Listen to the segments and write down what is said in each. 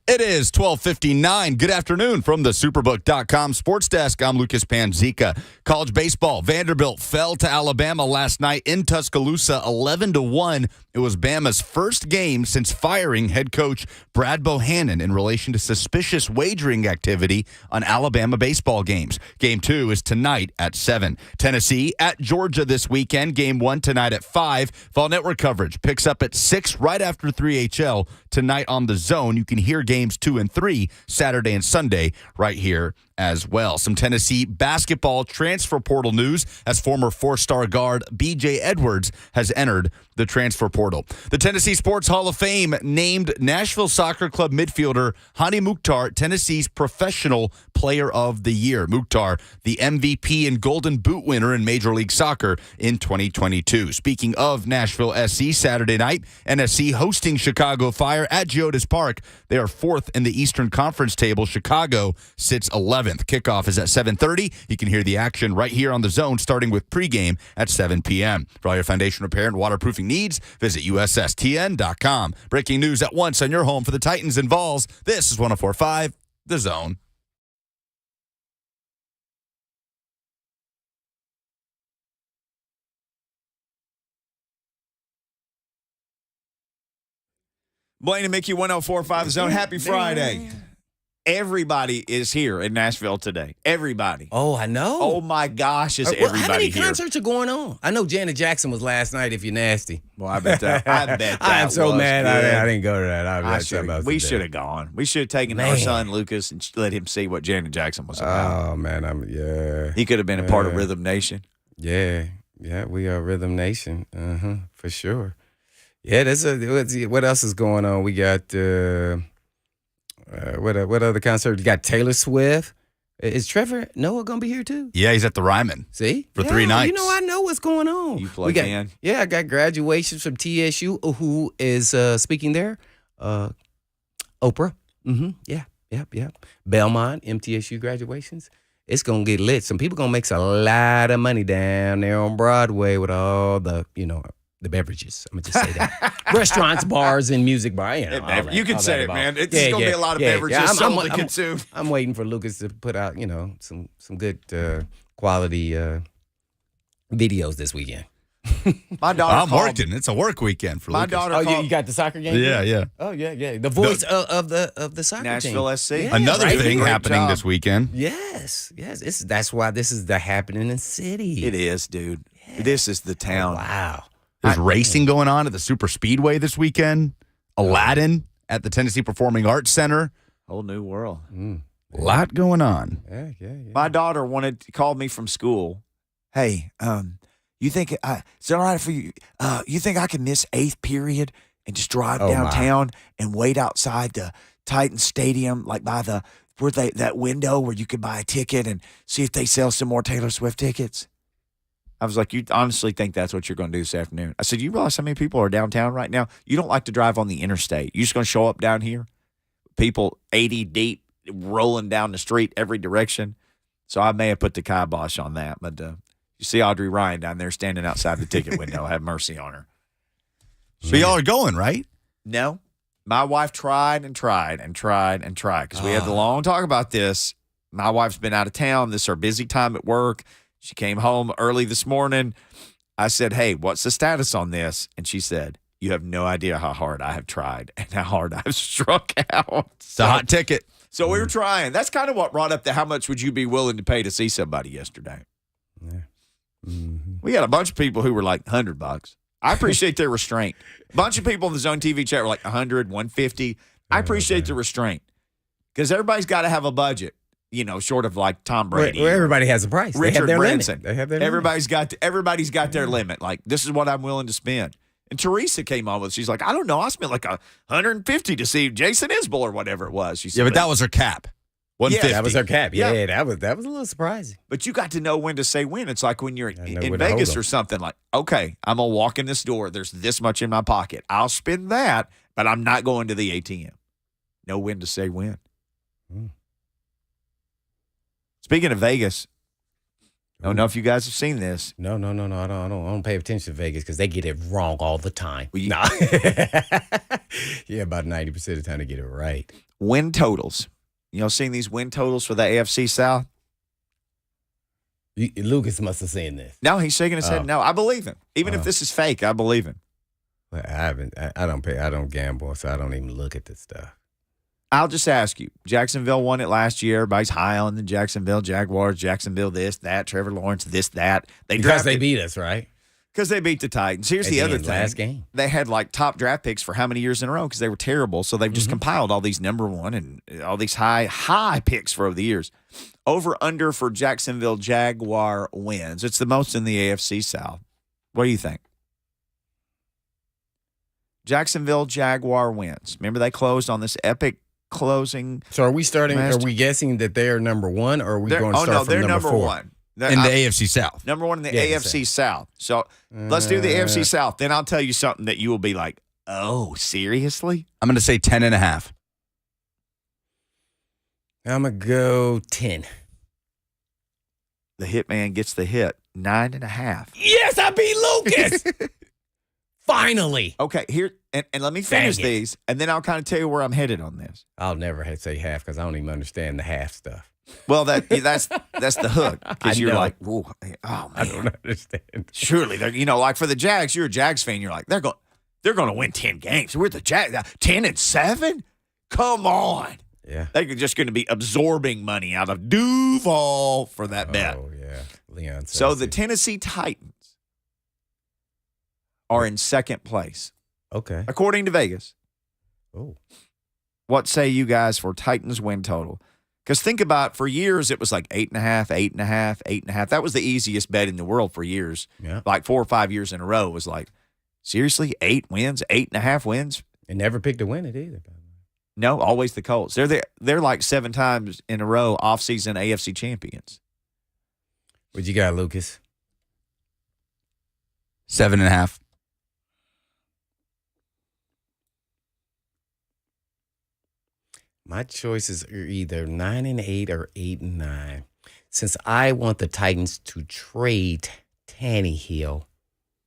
It is 12:59. Good afternoon from the Superbook.com Sports Desk. I'm Lucas Panzica. College baseball. Vanderbilt fell to Alabama last night in Tuscaloosa, 11-1. It was Bama's first game since firing head coach Brad Bohannon in relation to suspicious wagering activity on Alabama baseball games. Game 2 is tonight at 7. Tennessee at Georgia this weekend. Game 1 tonight at 5. Fall Network coverage picks up at 6 right after 3HL tonight on The Zone. You can hear games 2 and 3 Saturday and Sunday right here as well. Some Tennessee basketball transfer portal news as former four-star guard B.J. Edwards has entered the transfer portal. The Tennessee Sports Hall of Fame named Nashville Soccer Club midfielder Hani Mukhtar Tennessee's Professional Player of the Year. Mukhtar, the MVP and Golden Boot winner in Major League Soccer in 2022. Speaking of Nashville SC, Saturday night, NSC hosting Chicago Fire at Geodis Park. They are fourth in the Eastern Conference table. Chicago sits 11th. Kickoff is at 7:30. You can hear the action right here on The Zone, starting with pregame at 7 p.m. For all your foundation repair and waterproofing needs, visit USSTN.com. Breaking news at once on your home for the Titans and Vols. This is 104.5 The Zone. Blaine and Mickey, 104.5 The Zone. Happy Friday. Everybody is here in Nashville today. Everybody. Oh, I know. Oh, my gosh, is everybody how many here. concerts are going on? I know Janet Jackson was last night, if you're nasty. Well, I bet that I am so was mad good. I didn't go to that. We should have gone. We should have taken our son, Lucas, and let him see what Janet Jackson was about. Oh, man. He could have been a part of Rhythm Nation. Yeah, we are Rhythm Nation. For sure. Yeah, what else is going on? We got... what other concert? You got Taylor Swift. Is Trevor Noah going to be here too? Yeah, he's at the Ryman. See? For 3 nights. You know, I know what's going on. You plugged in? Yeah, I got graduations from TSU. Who is speaking there? Oprah. Mm-hmm. Yeah. Belmont, MTSU graduations. It's going to get lit. Some people going to make a lot of money down there on Broadway with all the, the beverages. I'm going to just say that. Restaurants, bars, and music bar. You can say it, man. It's going to be a lot of beverages sold to consume. I'm waiting for Lucas to put out, some good quality videos this weekend. My daughter I'm working. It's a work weekend for my Lucas. daughter. Oh, you got the soccer game? Yeah. Oh, yeah. The voice of the soccer Nashville team. SC. Yeah, Another thing Great happening job. this weekend. Yes. That's why this is the happening city. It is, dude. Yeah. This is the town. Wow. There's racing going on at the Super Speedway this weekend. Aladdin at the Tennessee Performing Arts Center. Whole new world. A lot going on. Yeah. My daughter called me from school. Hey, you think is it all right for you? You think I can miss 8th period and just drive downtown and wait outside the Titan Stadium, like by that window where you could buy a ticket and see if they sell some more Taylor Swift tickets? I was like, you honestly think that's what you're going to do this afternoon? I said, you realize how many people are downtown right now? You don't like to drive on the interstate. You're just going to show up down here? People 80 deep rolling down the street every direction. So I may have put the kibosh on that. But you see Audrey Ryan down there standing outside the ticket window. Have mercy on her. So y'all are going, right? No. My wife tried because we had the long talk about this. My wife's been out of town. This is her busy time at work. She came home early this morning. I said, hey, what's the status on this? And she said, you have no idea how hard I have tried and how hard I've struck out. It's a hot ticket. So we were trying. That's kind of what brought up the how much would you be willing to pay to see somebody yesterday. Yeah. Mm-hmm. We had a bunch of people who were like $100. I appreciate their restraint. A bunch of people in the Zone TV chat were like 100, 150. I appreciate the restraint because everybody's got to have a budget. Short of like Tom Brady. Well, everybody has a price. Richard they have their Branson. Limit. They have their everybody's got their limit. Like, this is what I'm willing to spend. And Teresa came on with, she's like, I don't know. I spent like $150 to see Jason Isbell or whatever it was. She said, Yeah, but that was her cap. 150. Yeah, that was her cap. Yeah. Yeah, that was a little surprising. But you got to know when to say when. It's like when you're in when to Vegas hold or something like, okay, I'm going to walk in this door. There's this much in my pocket. I'll spend that, but I'm not going to the ATM. Know when to say when. Speaking of Vegas, I don't know if you guys have seen this. No. I don't pay attention to Vegas because they get it wrong all the time. Well, Nah. Yeah, about 90% of the time they get it right. Win totals. Seeing these win totals for the AFC South? Lucas must have seen this. No, he's shaking his head. No, I believe him. Even if this is fake, I believe him. Well, I don't gamble, so I don't even look at this stuff. I'll just ask you. Jacksonville won it last year. Everybody's high on the Jacksonville Jaguars. Jacksonville this, that. Trevor Lawrence this, that. Because they beat us, right? Because they beat the Titans. Here's the other thing. Last game. They had top draft picks for how many years in a row because they were terrible. So they've just compiled all these number one and all these high picks for over the years. Over under for Jacksonville Jaguar wins. It's the most in the AFC South. What do you think? Jacksonville Jaguar wins. Remember they closed on this epic closing. So are we starting? Are we guessing that they are number one, or are we going to start from they're number number 4? one. In the AFC South. Number one in the AFC South. So let's do the AFC South. Then I'll tell you something that you will be like, oh, seriously? I'm going to say 10.5. I'm going to go 10. The hitman gets the hit. 9.5. Yes, I beat Lucas. Finally. Okay, here, and let me finish these, and then I'll kind of tell you where I'm headed on this. I'll never say half because I don't even understand the half stuff. Well, that's the hook because you're like, oh man, I don't understand. Surely they're like for the Jags, you're a Jags fan. You're like they're going to win 10 games. We're the Jags 10-7. Come on, yeah, they're just going to be absorbing money out of Duval for that bet. Oh yeah, Leon. So the Tennessee Titans are in second place, okay, according to Vegas. Oh, what say you guys for Titans win total? Because think about, for years, it was like 8.5, 8.5, 8.5. That was the easiest bet in the world for years. Yeah. Like 4 or 5 years in a row. It was like, seriously, 8 wins, 8.5 wins? It never picked to win it either. No, always the Colts. They're like 7 times in a row offseason AFC champions. What you got, Lucas? 7.5. My choices are either 9-8 or 8-9. Since I want the Titans to trade Tannehill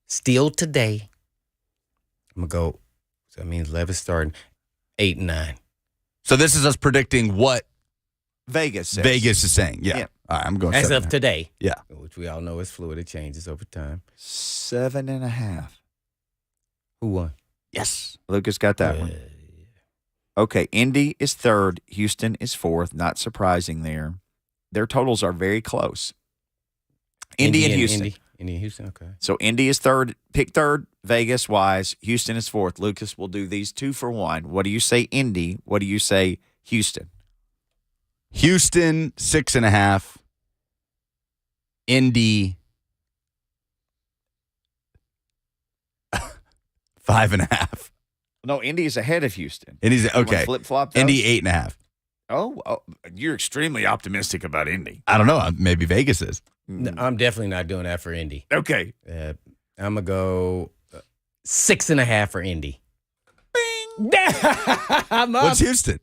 still today, I'm going to go, so that means Levis starting 8-9. So this is us predicting what Vegas says. Vegas is saying. Yeah. All right, I'm going as 7.5. of today. Yeah. Which we all know is fluid. It changes over time. 7.5. Who won? Yes. Lucas got that one. Okay, Indy is third. Houston is fourth. Not surprising there. Their totals are very close. Indy and Houston. Indy and Houston, okay. So Indy is third, pick third, Vegas-wise. Houston is fourth. Lucas will do these 2 for 1. What do you say, Indy? What do you say, Houston? Houston, 6.5. Indy, 5.5. No, Indy is ahead of Houston. Indy's okay. Flip-flop. Indy, 8.5. Oh, you're extremely optimistic about Indy. I don't know. Maybe Vegas is. No, I'm definitely not doing that for Indy. Okay. I'm going to go 6.5 for Indy. Bing. I'm up. What's Houston?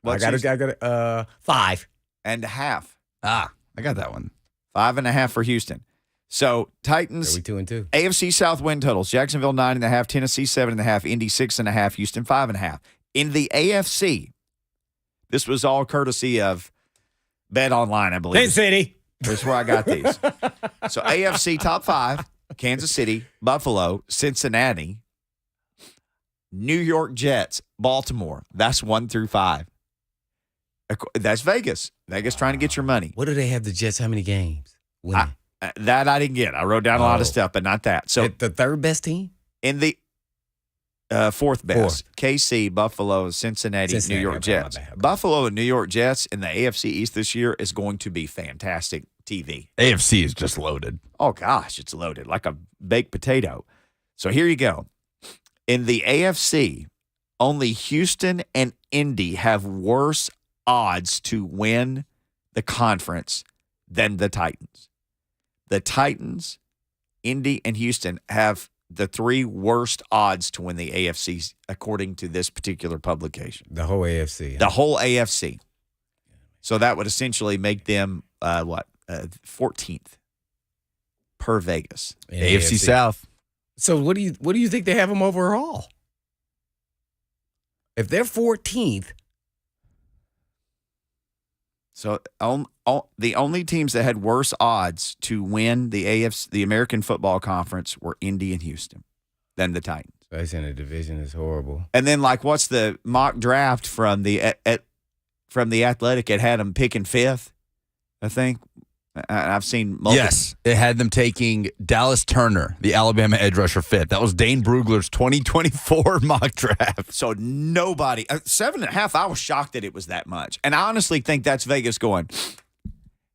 I got it. 5.5. I got that one. 5.5 for Houston. So Titans. Are we 2-2? AFC South win totals: Jacksonville 9.5, Tennessee 7.5, Indy 6.5, Houston 5.5. In the AFC, this was all courtesy of Bet Online, I believe. Kansas City. That's where I got these. So AFC top 5: Kansas City, Buffalo, Cincinnati, New York Jets, Baltimore. That's 1 through 5. That's Vegas. Vegas trying to get your money. What do they have the Jets? How many games? Winning? That I didn't get. I wrote down a lot of stuff, but not that. So the third best team? In the fourth best, KC, Buffalo, Cincinnati, New York Jets. Buffalo and New York Jets in the AFC East this year is going to be fantastic TV. AFC is just loaded. Oh, gosh, it's loaded like a baked potato. So here you go. In the AFC, only Houston and Indy have worse odds to win the conference than the Titans. The Titans, Indy, and Houston have the 3 worst odds to win the AFC, according to this particular publication. The whole AFC. The whole AFC. So that would essentially make them, 14th per Vegas. AFC South. So what do you think they have them overall? If they're 14th. So the only teams that had worse odds to win the American Football Conference were Indy and Houston than the Titans. That's in a division that's horrible. And then, what's the mock draft from the Athletic? It had them picking 5th, I think. I've seen multiple. Yes, it had them taking Dallas Turner, the Alabama edge rusher, 5th. That was Dane Brugler's 2024 mock draft. So nobody, 7.5. I was shocked that it was that much, and I honestly think that's Vegas going,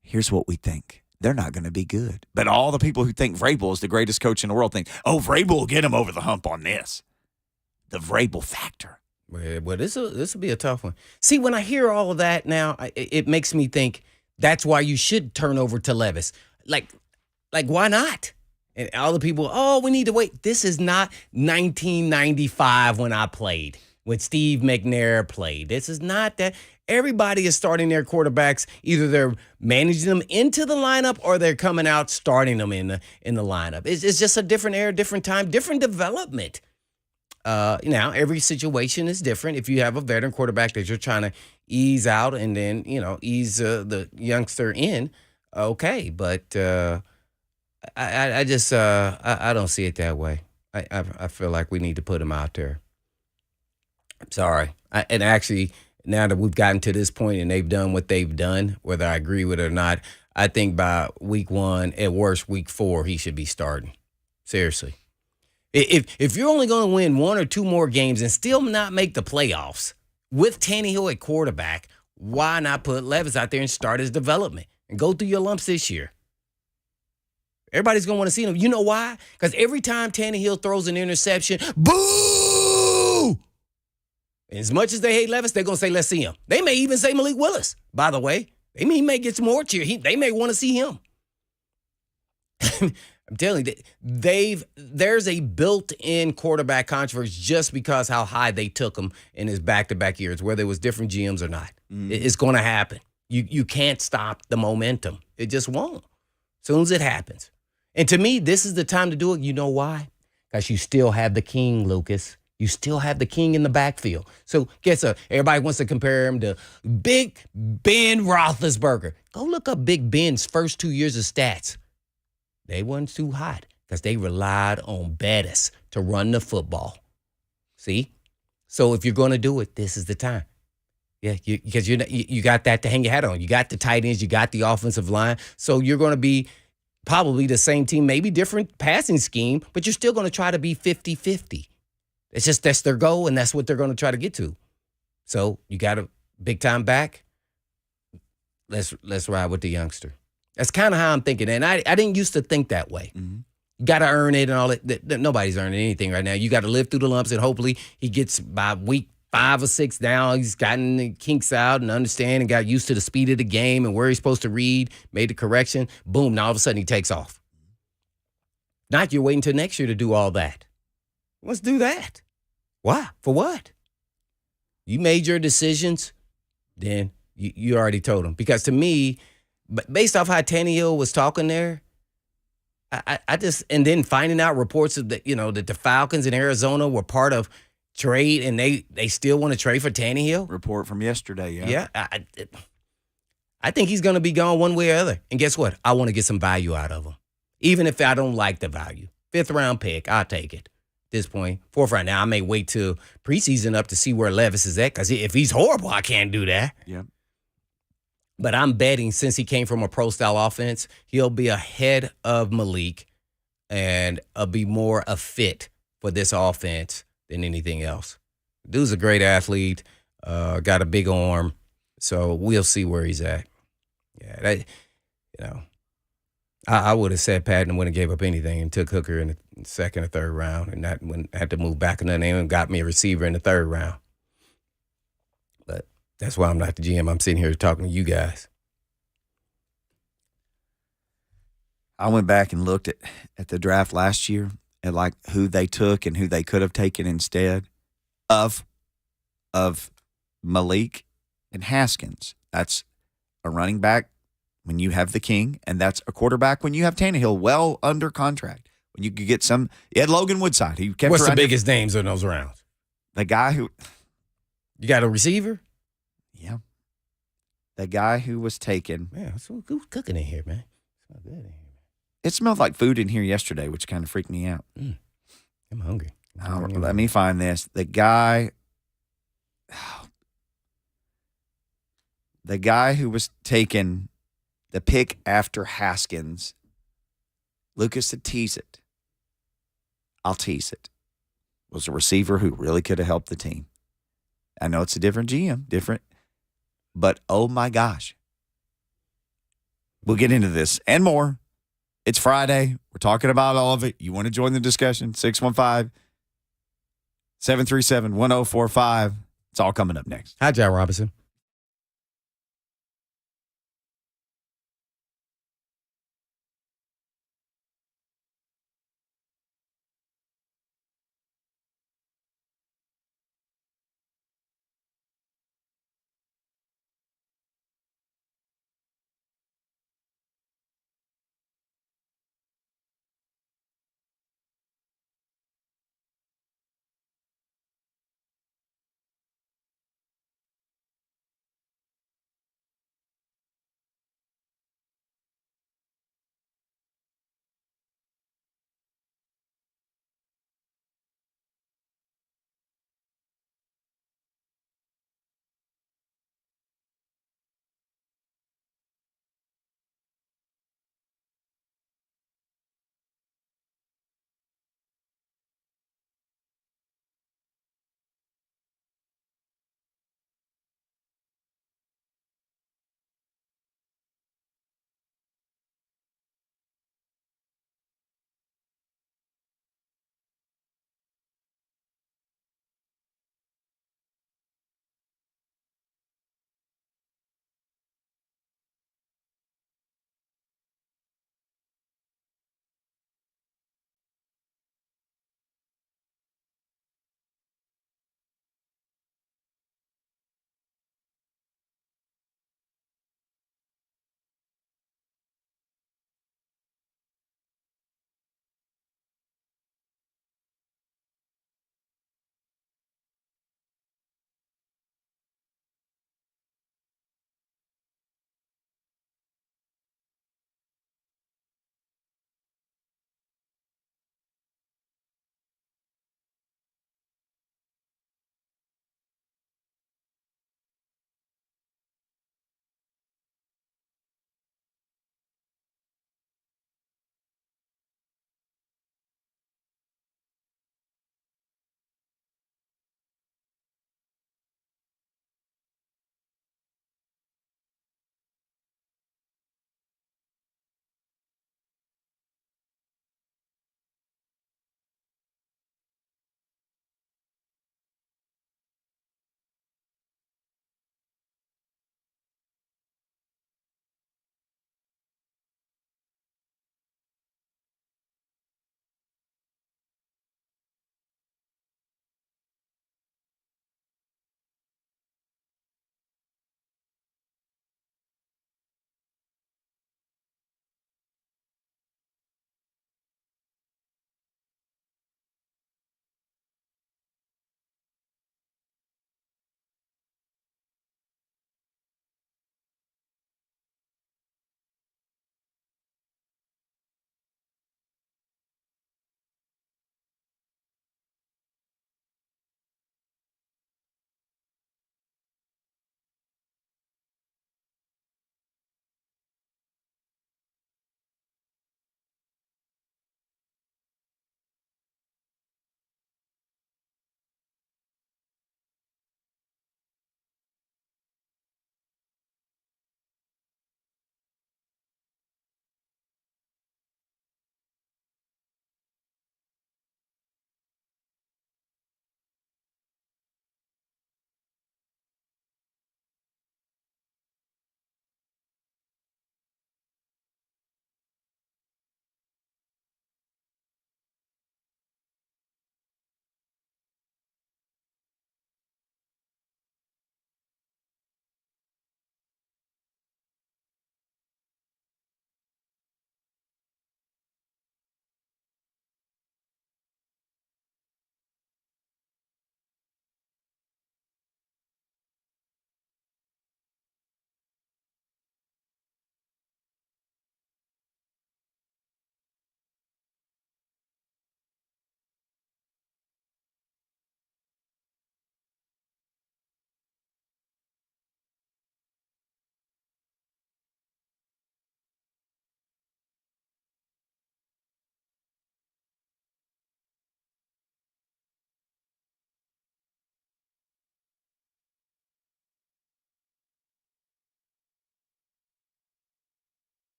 here's what we think. They're not going to be good. But all the people who think Vrabel is the greatest coach in the world think, oh, Vrabel will get him over the hump on this. The Vrabel factor. Well, this will be a tough one. See, when I hear all of that now, it makes me think that's why you should turn over to Levis. Like why not? And all the people, we need to wait. This is not 1995 when I played, when Steve McNair played. This is not that. Everybody is starting their quarterbacks. Either they're managing them into the lineup or they're coming out starting them in the lineup. It's just a different era, different time, different development. Now, every situation is different. If you have a veteran quarterback that you're trying to ease out and then, ease the youngster in, okay. But I just don't see it that way. I feel like we need to put him out there. I'm sorry. And actually, now that we've gotten to this point and they've done what they've done, whether I agree with it or not, I think by week 1, at worst week 4, he should be starting. Seriously. If you're only going to win 1 or 2 more games and still not make the playoffs with Tannehill at quarterback, why not put Levis out there and start his development and go through your lumps this year? Everybody's going to want to see him. You know why? Because every time Tannehill throws an interception, boo! As much as they hate Levis, they're going to say, let's see him. They may even say Malik Willis, by the way. He may get some more cheer. They may want to see him. I'm telling you, there's a built-in quarterback controversy just because how high they took him in his back-to-back years, whether it was different GMs or not. It's going to happen. You can't stop the momentum. It just won't. As soon as it happens. And to me, this is the time to do it. You know why? Because you still have the king, Lucas. You still have the king in the backfield. So guess what? Everybody wants to compare him to Big Ben Roethlisberger. Go look up Big Ben's first 2 years of stats. They wasn't too hot because they relied on Bettis to run the football. See? So if you're going to do it, this is the time. Yeah, because you got that to hang your hat on. You got the tight ends. You got the offensive line. So you're going to be probably the same team, maybe different passing scheme, but you're still going to try to be 50-50. It's just that's their goal, and that's what they're going to try to get to. So you got a big-time back. Let's ride with the youngster. That's kind of how I'm thinking. And I didn't used to think that way. Mm-hmm. You got to earn it and all that. Nobody's earning anything right now. You got to live through the lumps, and hopefully he gets by week 5 or 6 now. He's gotten the kinks out and understand and got used to the speed of the game and where he's supposed to read, made the correction. Boom, now all of a sudden he takes off. Not you're waiting until next year to do all that. Let's do that. Why? For what? You made your decisions, then you already told him. Because to me, but based off how Tannehill was talking there, I just, and then finding out reports of that the Falcons in Arizona were part of trade and they still want to trade for Tannehill. Report from yesterday, yeah. Yeah, I think he's going to be gone one way or other. And guess what? I want to get some value out of him. Even if I don't like the value. 5th round pick, I'll take it. At this point, 4th round. Now, I may wait till preseason up to see where Levis is at because if he's horrible, I can't do that. Yeah. But I'm betting since he came from a pro-style offense, he'll be ahead of Malik and be more a fit for this offense than anything else. Dude's a great athlete, got a big arm, so we'll see where he's at. Yeah, I would have said Patton wouldn't have gave up anything and took Hooker in the 2nd or 3rd round and not had to move back and then and got me a receiver in the 3rd round. But that's why I'm not the GM. I'm sitting here talking to you guys. I went back and looked at the draft last year at who they took and who they could have taken instead of Malik and Haskins. That's a running back when you have the king, and that's a quarterback when you have Tannehill well under contract. When you could get some, you had Logan Woodside. He kept What's the around here. biggest names in those rounds? The guy who, You got a receiver? yeah, the guy who was taken. Man, who's cooking in here, man? It's not good in here. It smelled like food in here yesterday, which kind of freaked me out. I'm hungry. Let me find this. The guy who was taken, the pick after Haskins, Lucas to tease it. I'll tease it. Was a receiver who really could have helped the team. I know it's a different GM, but oh my gosh. We'll get into this and more. It's Friday. We're talking about all of it. You want to join the discussion? 615-737-1045. It's all coming up next. Hi, John Robinson.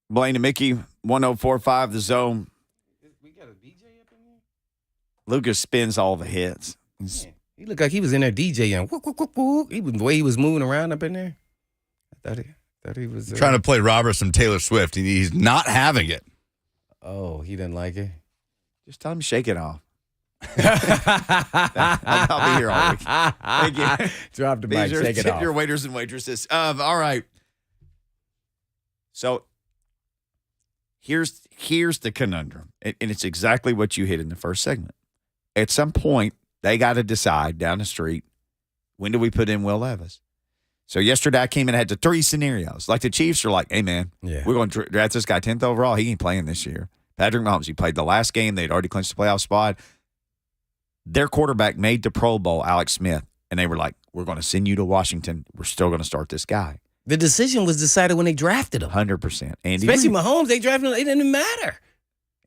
Blaine and Mickey, 104.5 The Zone. We got a DJ up in here? Lucas spins all the hits. Man, he looked like he was in there DJing. Whoop, whoop, whoop, whoop. The way he was moving around up in there. I thought he was trying to play Robert some Taylor Swift. He's not having it. Oh, he didn't like it? Just tell him to shake it off. I'll be here all week. Thank you. Drop the mic, shake it off. Your waiters and waitresses. All right. So here's the conundrum, and it's exactly what you hit in the first segment. At some point, they got to decide down the street, when do we put in Will Levis? So yesterday I came in and had the three scenarios. Like the Chiefs are like, hey, man, we're going to draft this guy 10th overall. He ain't playing this year. Patrick Mahomes, he played the last game. They'd already clinched the playoff spot. Their quarterback made the Pro Bowl, Alex Smith, and they were like, we're going to send you to Washington. We're still going to start this guy. The decision was decided when they drafted him. 100%. Especially Mahomes, they drafted him. It didn't matter.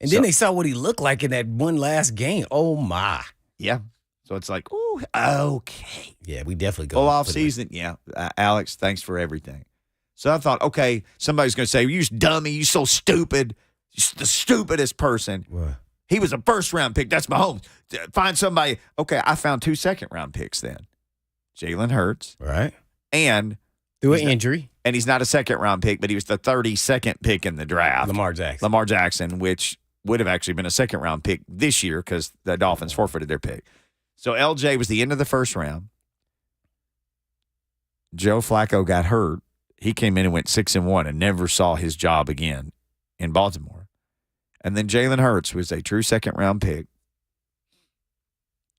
And then they saw what he looked like in that one last game. Oh, my. Yeah. So it's like, ooh, okay. Yeah, we definitely go. Full off season. Yeah. Alex, thanks for everything. So I thought, okay, somebody's going to say, you dummy, you so stupid. You're the stupidest person. What? He was a first-round pick. That's Mahomes. Find somebody. Okay, I found 2 second-round picks then. Jalen Hurts. Right. And through an injury. And he's not a second-round pick, but he was the 32nd pick in the draft. Lamar Jackson, which would have actually been a second-round pick this year because the Dolphins forfeited their pick. So LJ was the end of the first round. Joe Flacco got hurt. He came in and went 6-1 and never saw his job again in Baltimore. And then Jalen Hurts was a true second-round pick.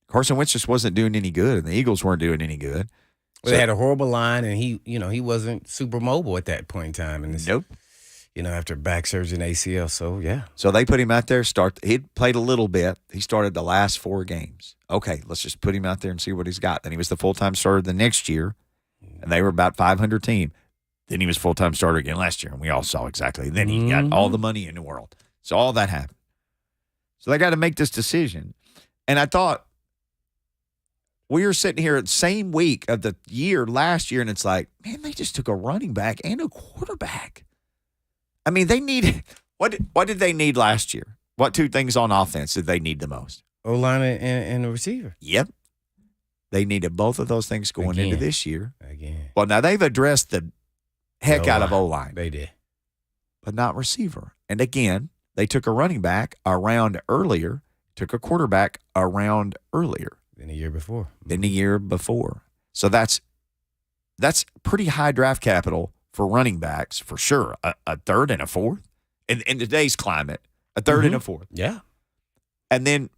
Carson Wentz just wasn't doing any good, and the Eagles weren't doing any good. Well, they had a horrible line, and he wasn't super mobile at that point in time. And nope. After back surgery and ACL, so yeah. So they put him out there. He'd played a little bit. He started the last 4 games. Okay, let's just put him out there and see what he's got. Then he was the full-time starter the next year, and they were about 500 team. Then he was full-time starter again last year, and we all saw exactly. Then he got all the money in the world. So all that happened. So they got to make this decision. And I thought, we were sitting here at the same week of the year last year, and it's like, man, they just took a running back and a quarterback. I mean, they needed – what did they need last year? What 2 things on offense did they need the most? O-line and a receiver. Yep. They needed both of those things going into this year. Again. Well, now they've addressed the heck out of O-line. They did. But not receiver. And again, they took a running back a round earlier, took a quarterback a round earlier. Than the year before. So that's pretty high draft capital for running backs, for sure. A third and a fourth. In today's climate, a third and a fourth. Yeah. And then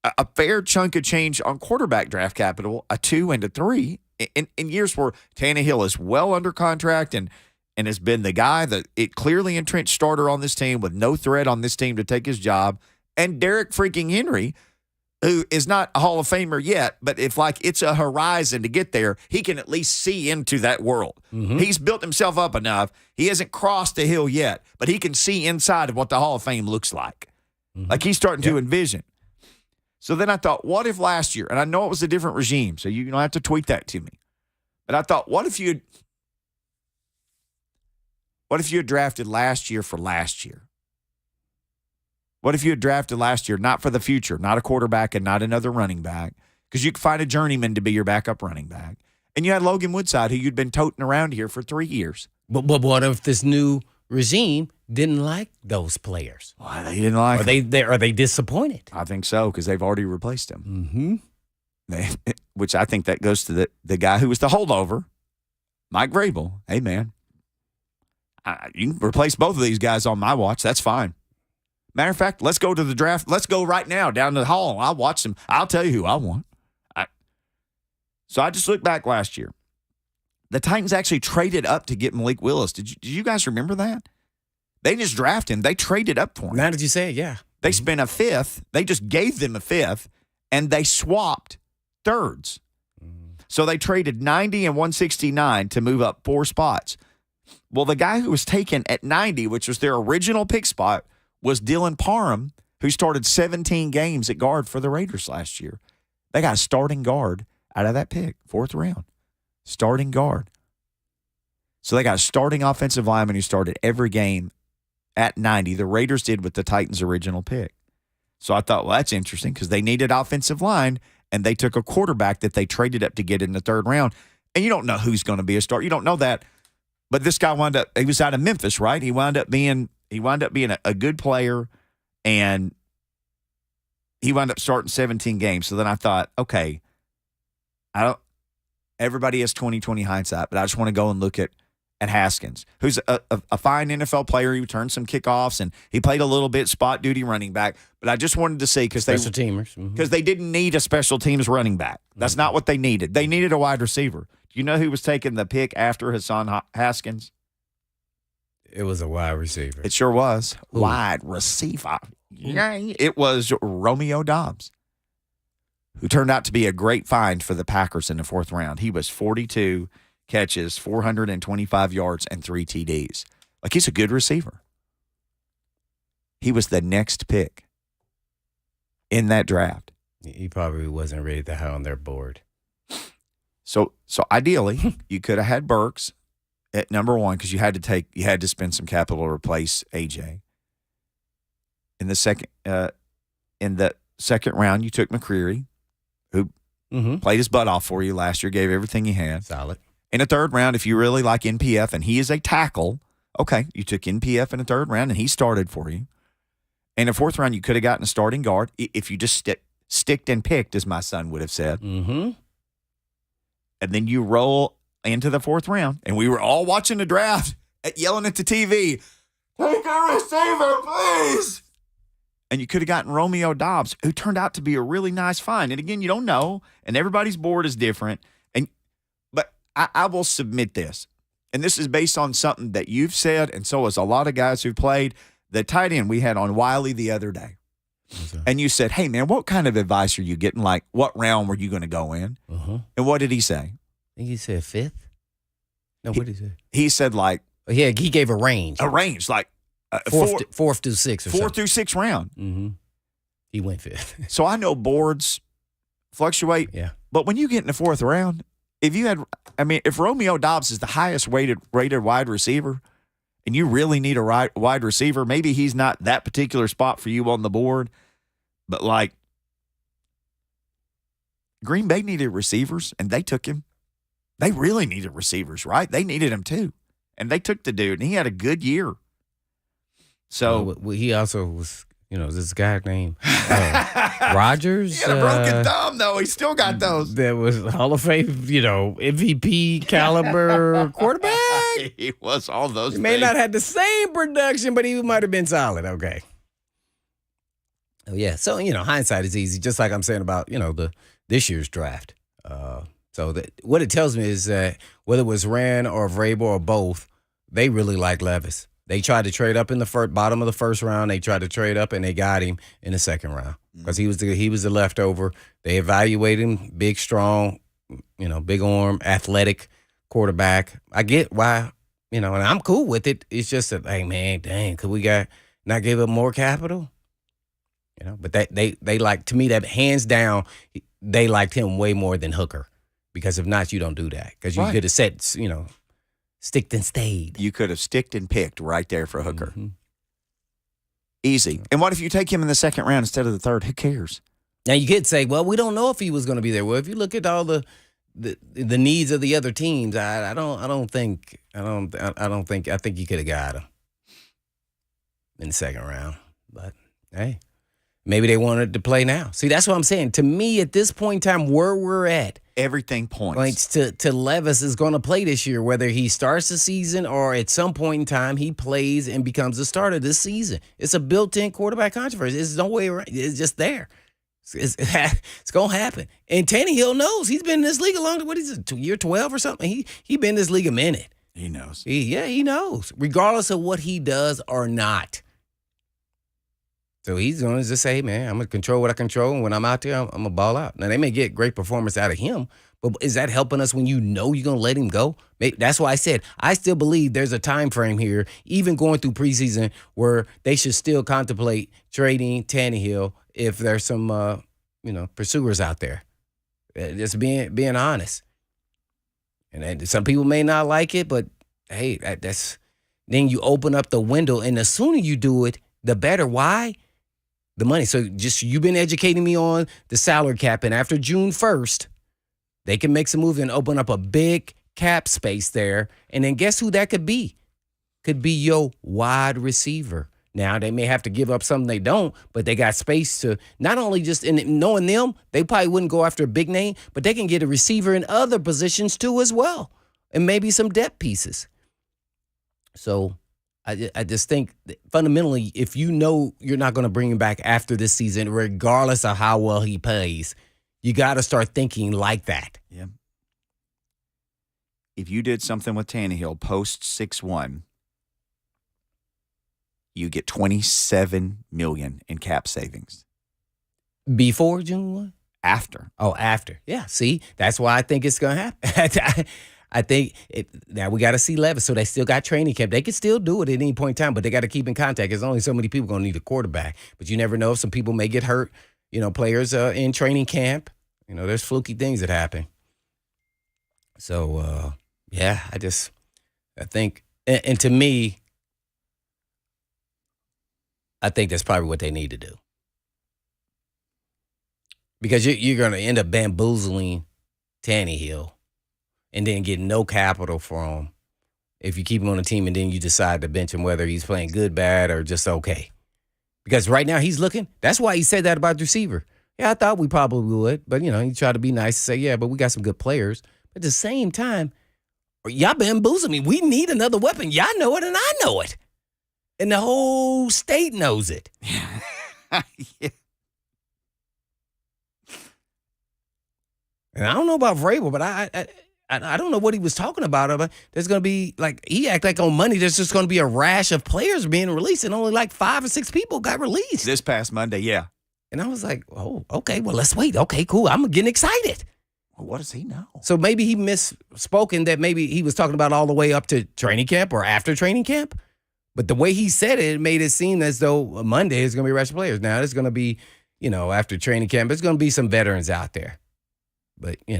a fair chunk of change on quarterback draft capital, a 2 and a 3. In years where Tannehill is well under contract and has been the guy that it clearly entrenched starter on this team with no threat on this team to take his job. And Derek freaking Henry, who is not a Hall of Famer yet, but if it's a horizon to get there, he can at least see into that world. Mm-hmm. He's built himself up enough. He hasn't crossed the hill yet, but he can see inside of what the Hall of Fame looks like. Mm-hmm. Like he's starting to envision. So then I thought, what if last year, and I know it was a different regime, so you don't have to tweet that to me, but I thought, what if you had drafted last year for last year? What if you had drafted last year, not for the future, not a quarterback and not another running back, because you could find a journeyman to be your backup running back, and you had Logan Woodside, who you'd been toting around here for 3 years. But what if this new regime didn't like those players? Why they didn't like them? Are they disappointed? I think so, because they've already replaced them. Mm-hmm. Which I think that goes to the guy who was the holdover, Mike Vrabel. Hey, man, you can replace both of these guys on my watch. That's fine. Matter of fact, let's go to the draft. Let's go right now down to the hall. I'll watch them. I'll tell you who I want. So I just looked back last year. The Titans actually traded up to get Malik Willis. Did you guys remember that? They didn't just draft him. They traded up for him. Now that you say it, yeah. They spent a fifth. They just gave them a fifth, and they swapped thirds. So they traded 90 and 169 to move up 4 spots. Well, the guy who was taken at 90, which was their original pick spot, was Dylan Parham, who started 17 games at guard for the Raiders last year. They got a starting guard out of that pick, 4th round. Starting guard. So they got a starting offensive lineman who started every game at 90. The Raiders did with the Titans' original pick. So I thought, well, that's interesting because they needed offensive line, and they took a quarterback that they traded up to get in the third round. And you don't know who's going to be a star. You don't know that. But this guy he was out of Memphis, right? He wound up being a good player, and he wound up starting 17 games. So then I thought, okay, everybody has 20/20 hindsight, but I just want to go and look at Haskins, who's a fine NFL player. He returned some kickoffs, and he played a little bit spot duty running back. But I just wanted to see because special teamers, because they didn't need a special teams running back. That's not what they needed. They needed a wide receiver. Do you know who was taking the pick after Hassan Haskins? It was a wide receiver. It sure was. Who? Wide receiver. Yeah, it was Romeo Doubs, who turned out to be a great find for the Packers in the fourth round. He was 42 catches, 425 yards, and 3 TDs. Like, he's a good receiver. He was the next pick in that draft. He probably wasn't ready to high on their board. So ideally, you could have had Burks at number 1 because you had to spend some capital to replace AJ. In the second round, you took McCreary, who played his butt off for you last year, gave everything he had. Solid. In a third round, if you really like NPF and he is a tackle, okay, you took NPF in a third round and he started for you. In a fourth round, you could have gotten a starting guard if you just sticked and picked, as my son would have said. Mm-hmm. And then you roll into the fourth round, and we were all watching the draft, yelling at the TV, "Take a receiver, please!" And you could have gotten Romeo Doubs, who turned out to be a really nice find. And again, you don't know, and everybody's board is different. But I will submit this, and this is based on something that you've said, and so has a lot of guys who've played. The tight end we had on Wiley the other day. Okay. And you said, "Hey, man, what kind of advice are you getting? Like, what round were you going to go in?" Uh-huh. And what did he say? I think he said 5th. No, what did he say? He said, like... Yeah, he gave a range. A range, like... fourth through 6th or something. 4th through 6th round. Mm-hmm. He went 5th. So I know boards fluctuate. Yeah. But when you get in the 4th round, if Romeo Doubs is the highest rated wide receiver, and you really need a wide receiver, maybe he's not that particular spot for you on the board, but like Green Bay needed receivers, and they took him. They really needed receivers, right? They needed him too, and they took the dude, and he had a good year. So he also was, this guy named Rodgers. He had a broken thumb, though. He still got those. That was Hall of Fame, MVP caliber quarterback. He was all those He may not have the same production, but he might have been solid. Okay. Oh, yeah. So, hindsight is easy, just like I'm saying about, this year's draft. So what it tells me is that whether it was Rand or Vrabel or both, they really like Levis. They tried to trade up in the bottom of the first round. They tried to trade up, and they got him in the second round because he was the leftover. They evaluated him, big, strong, big arm, athletic quarterback. I get why, and I'm cool with it. It's just that, hey, man, dang, could we not give up more capital? But they like, to me, that hands down, they liked him way more than Hooker, because if not, you don't do that, because you could have said, sticked and stayed. You could have sticked and picked right there for Hooker. Mm-hmm. Easy. And what if you take him in the second round instead of the third? Who cares? Now you could say, well, we don't know if he was going to be there. Well, if you look at all the needs of the other teams, I think you could have got him in the second round. But hey, maybe they wanted to play now. See, that's what I'm saying. To me, at this point in time, where we're at, everything points to Levis is going to play this year, whether he starts the season or at some point in time he plays and becomes the starter this season. It's a built-in quarterback controversy. There's no way around. It's just there. It's going to happen. And Tannehill knows. He's been in this league what is it, year 12 or something? He been in this league a minute. He knows. He knows, regardless of what he does or not. So he's going to just say, man, I'm going to control what I control, and when I'm out there, I'm going to ball out. Now, they may get great performance out of him, but is that helping us when you're going to let him go? That's why I said I still believe there's a time frame here, even going through preseason, where they should still contemplate trading Tannehill if there's some, pursuers out there. Just being honest. And some people may not like it, but, hey, that's Then you open up the window, and the sooner you do it, the better. Why? The money. So just you've been educating me on the salary cap, and after June 1st, they can make some moves and open up a big cap space there. And then guess who that could be? Could be your wide receiver. Now, they may have to give up something they don't, but they got space to not only just in knowing them, they probably wouldn't go after a big name, but they can get a receiver in other positions too as well, and maybe some depth pieces. So I just think fundamentally, if you know you're not going to bring him back after this season, regardless of how well he plays, you got to start thinking like that. Yeah. If you did something with Tannehill post 6-1, you get $27 million in cap savings. Before June 1? After. Oh, after. Yeah, see? That's why I think it's going to happen. I think now we got to see Levis, so they still got training camp. They can still do it at any point in time, but they got to keep in contact. There's only so many people going to need a quarterback, but you never know if some people may get hurt. Players in training camp. There's fluky things that happen. So, yeah, I think, and to me, I think that's probably what they need to do. Because you're going to end up bamboozling Tannehill and then get no capital for him if you keep him on the team and then you decide to bench him, whether he's playing good, bad, or just okay. Because right now he's looking. That's why he said that about the receiver. Yeah, I thought we probably would. But, he tried to be nice and say, yeah, but we got some good players. But at the same time, y'all bamboozling me. We need another weapon. Y'all know it and I know it. And the whole state knows it. Yeah. And I don't know about Vrabel, but I don't know what he was talking about. But there's going to be, he act like on Monday there's just going to be a rash of players being released, and only 5 or 6 people got released. This past Monday, yeah. And I was like, oh, okay, well, let's wait. Okay, cool. I'm getting excited. Well, what does he know? So maybe he misspoken that maybe he was talking about all the way up to training camp or after training camp. But the way he said it made it seem as though Monday is going to be a rush of players. Now, there's going to be, after training camp, there's going to be some veterans out there. But, you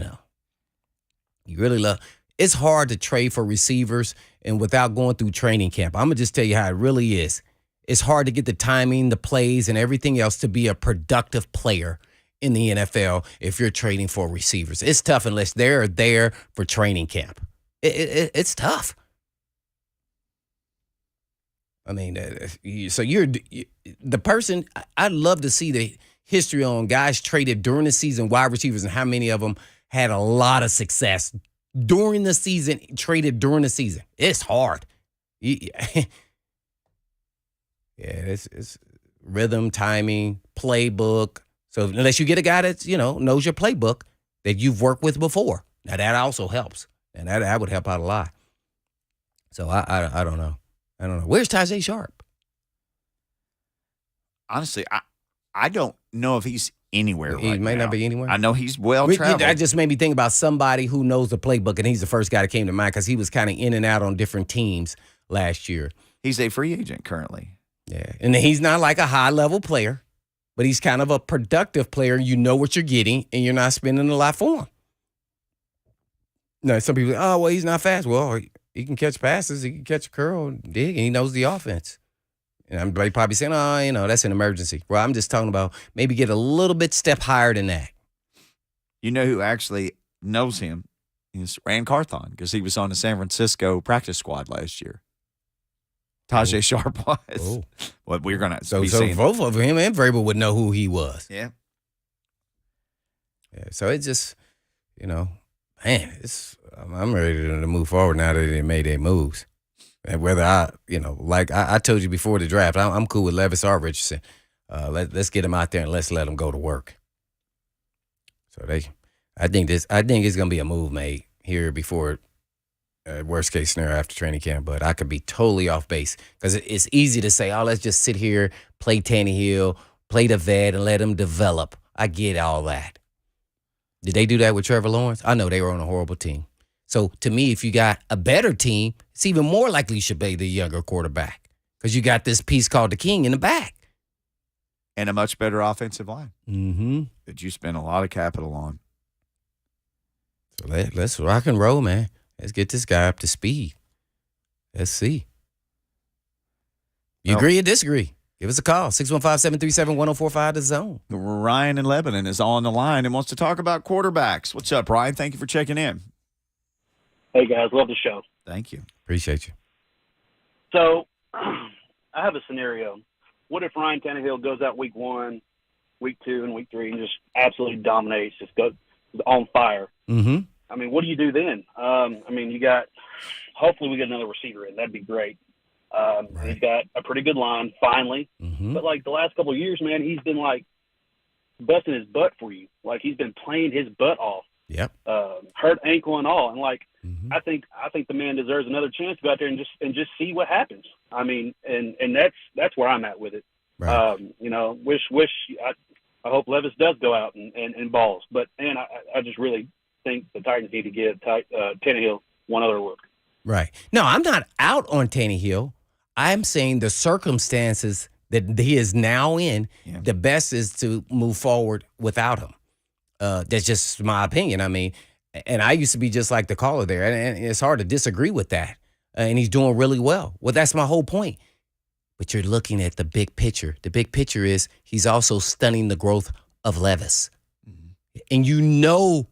really it's hard to trade for receivers and without going through training camp. I'm going to just tell you how it really is. It's hard to get the timing, the plays, and everything else to be a productive player in the NFL if you're trading for receivers. It's tough unless they're there for training camp. It's tough. I mean, so you're the person. I'd love to see the history on guys traded during the season, wide receivers, and how many of them had a lot of success during the season, traded during the season. It's hard. Yeah, it's rhythm, timing, playbook. So unless you get a guy that's, knows your playbook that you've worked with before, now that also helps. And that would help out a lot. So I don't know. I don't know. Where's Tajay Sharp? Honestly, I don't know if he's anywhere He may not be anywhere. I know he's well-traveled. That just made me think about somebody who knows the playbook, and he's the first guy that came to mind because he was kind of in and out on different teams last year. He's a free agent currently. Yeah, and he's not like a high-level player, but he's kind of a productive player. You know what you're getting, and you're not spending a lot for him. Now, some people, oh, well, he's not fast. Well, he can catch passes. He can catch a curl, dig, and he knows the offense. And everybody probably saying, oh, that's an emergency. Well, I'm just talking about maybe get a little bit step higher than that. You know who actually knows him is Rand Carthon because he was on the San Francisco practice squad last year. Tajay Sharp was. Oh. What we're going to So be seeing. both of him and Vrabel would know who he was. Yeah. Yeah. So it just, man, I'm ready to move forward now that they made their moves. And whether I told you before the draft, I'm cool with Levis or Richardson. Let's get him out there and let's let him go to work. So I think it's gonna be a move made here before worst case scenario after training camp. But I could be totally off base because it's easy to say, let's just sit here, play Tannehill, play the vet, and let him develop. I get all that. Did they do that with Trevor Lawrence? I know they were on a horrible team. So, to me, if you got a better team, it's even more likely you should play the younger quarterback because you got this piece called the king in the back. And a much better offensive line that you spend a lot of capital on. So, let's rock and roll, man. Let's get this guy up to speed. Let's see. You agree or disagree? Give us a call, 615-737-1045, The Zone. Ryan in Lebanon is on the line and wants to talk about quarterbacks. What's up, Ryan? Thank you for checking in. Hey, guys. Love the show. Thank you. Appreciate you. So I have a scenario. What if Ryan Tannehill goes out week 1, week 2, and week 3 and just absolutely dominates, just goes on fire? Mm-hmm. I mean, what do you do then? Hopefully we get another receiver in. That'd be great. Right. He's got a pretty good line, finally. Mm-hmm. But, the last couple of years, man, he's been, busting his butt for you. He's been playing his butt off. Yep. Hurt ankle and all. And, Mm-hmm. I think the man deserves another chance to go out there and just see what happens. I mean, and that's where I'm at with it. Right. I hope Levis does go out and balls. But, man, I just really think the Titans need to give Tannehill one other look. Right. No, I'm not out on Tannehill. I'm saying the circumstances that he is now in, the best is to move forward without him. That's just my opinion. I mean, and I used to be just like the caller there, and it's hard to disagree with that. And he's doing really well. Well, that's my whole point. But you're looking at the big picture. The big picture is he's also stunning the growth of Levis. Mm-hmm. And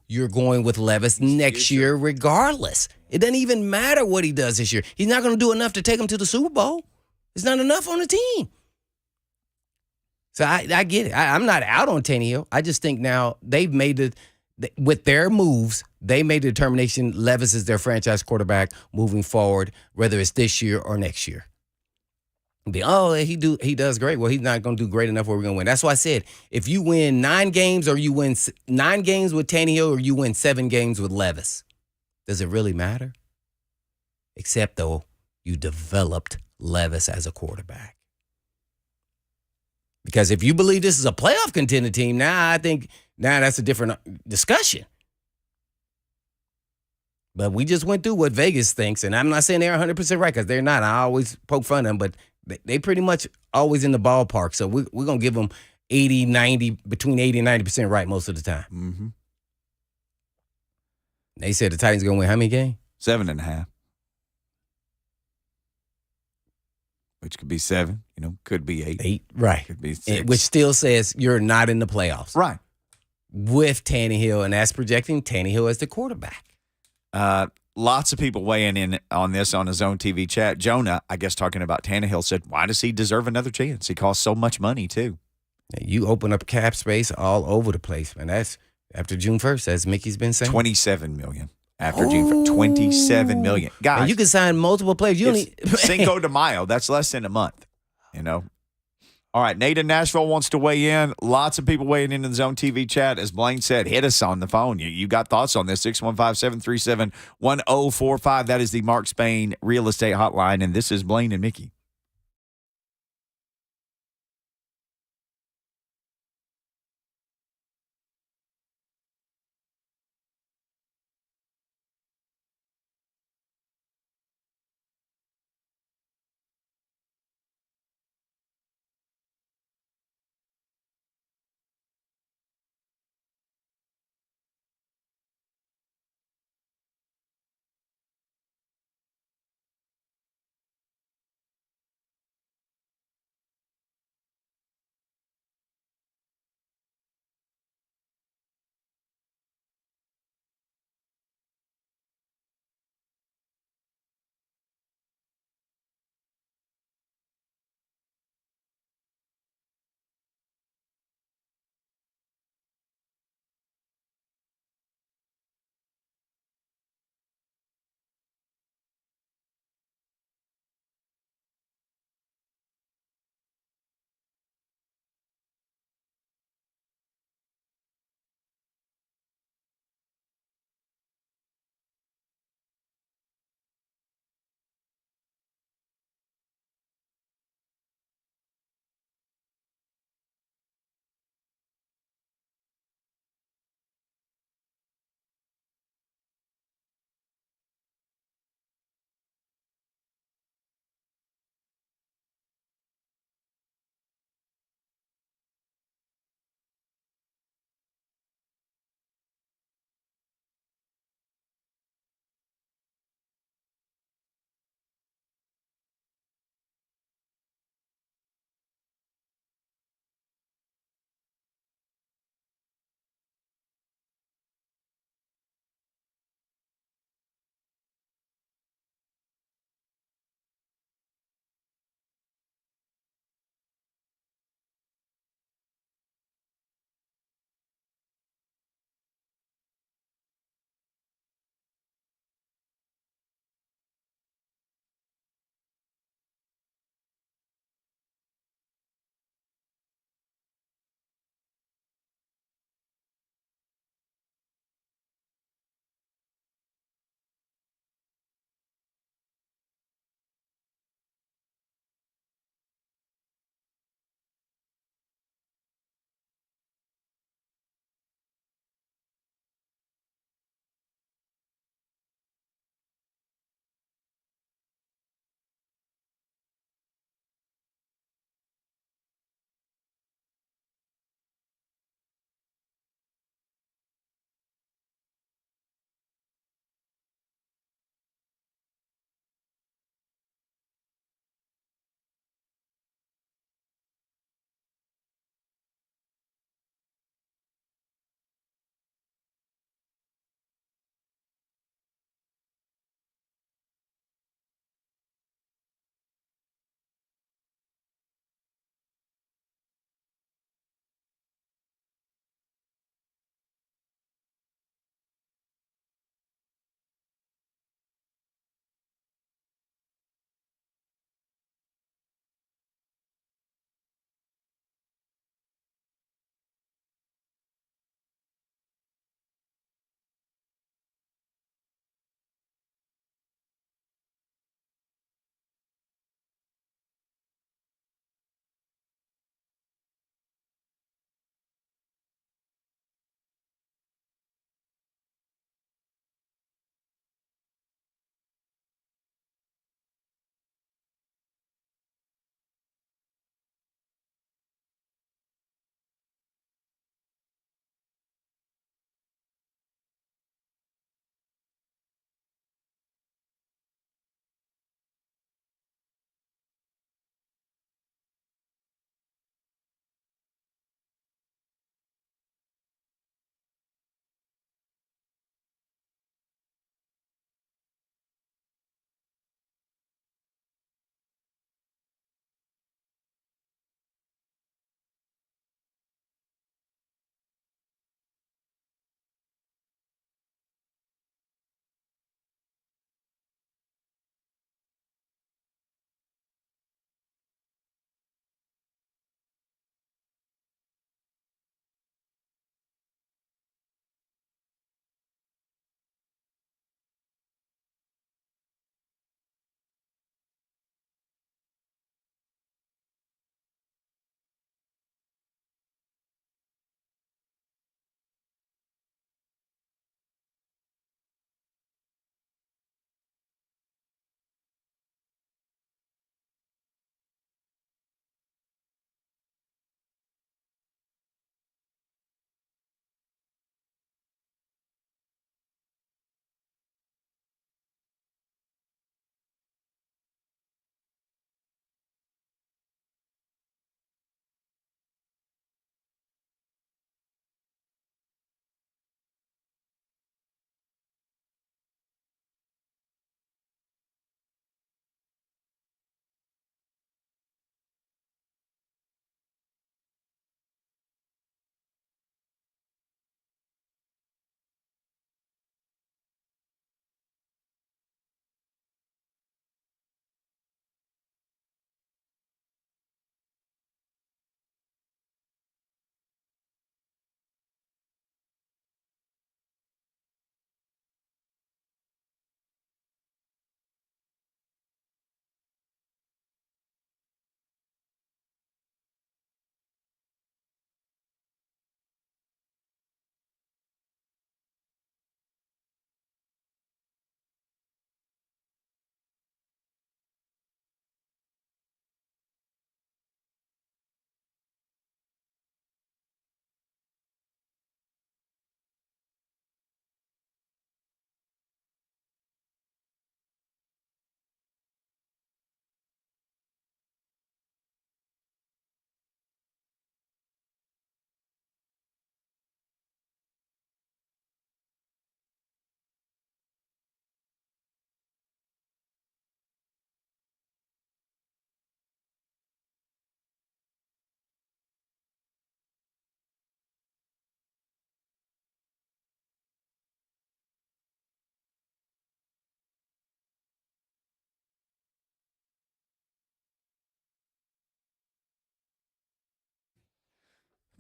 you're going with Levis next year regardless. It doesn't even matter what he does this year. He's not going to do enough to take him to the Super Bowl. It's not enough on the team. So I get it. I'm not out on Tannehill. I just think now they've made with their moves, they made the determination Levis is their franchise quarterback moving forward, whether it's this year or next year. He does great. Well, he's not going to do great enough where we're going to win. That's why I said if you win 9 games or you win 9 games with Tannehill or you win 7 games with Levis, does it really matter? Except, though, you developed Levis as a quarterback. Because if you believe this is a playoff contender team, I think that's a different discussion. But we just went through what Vegas thinks, and I'm not saying they're 100% right because they're not. I always poke fun of them, but they pretty much always in the ballpark. So we're going to give them 80, 90, between 80 and 90% right most of the time. Mm-hmm. They said the Titans going to win how many games? 7.5. Which could be 7, could be 8. 8, right. Could be 6. Which still says you're not in the playoffs. Right. With Tannehill, and that's projecting Tannehill as the quarterback. Lots of people weighing in on this on his own TV chat. Jonah, I guess talking about Tannehill, said, why does he deserve another chance? He costs so much money, too. You open up cap space all over the place, man. That's after June 1st, as Mickey's been saying. $27 million. After June 1st, $27 million. Guys, and you can sign multiple players. Cinco de Mayo. That's less than a month, All right, Nate in Nashville wants to weigh in. Lots of people weighing in the Zone TV chat. As Blaine said, hit us on the phone. You got thoughts on this, 615-737-1045. That is the Mark Spain Real Estate Hotline, and this is Blaine and Mickey.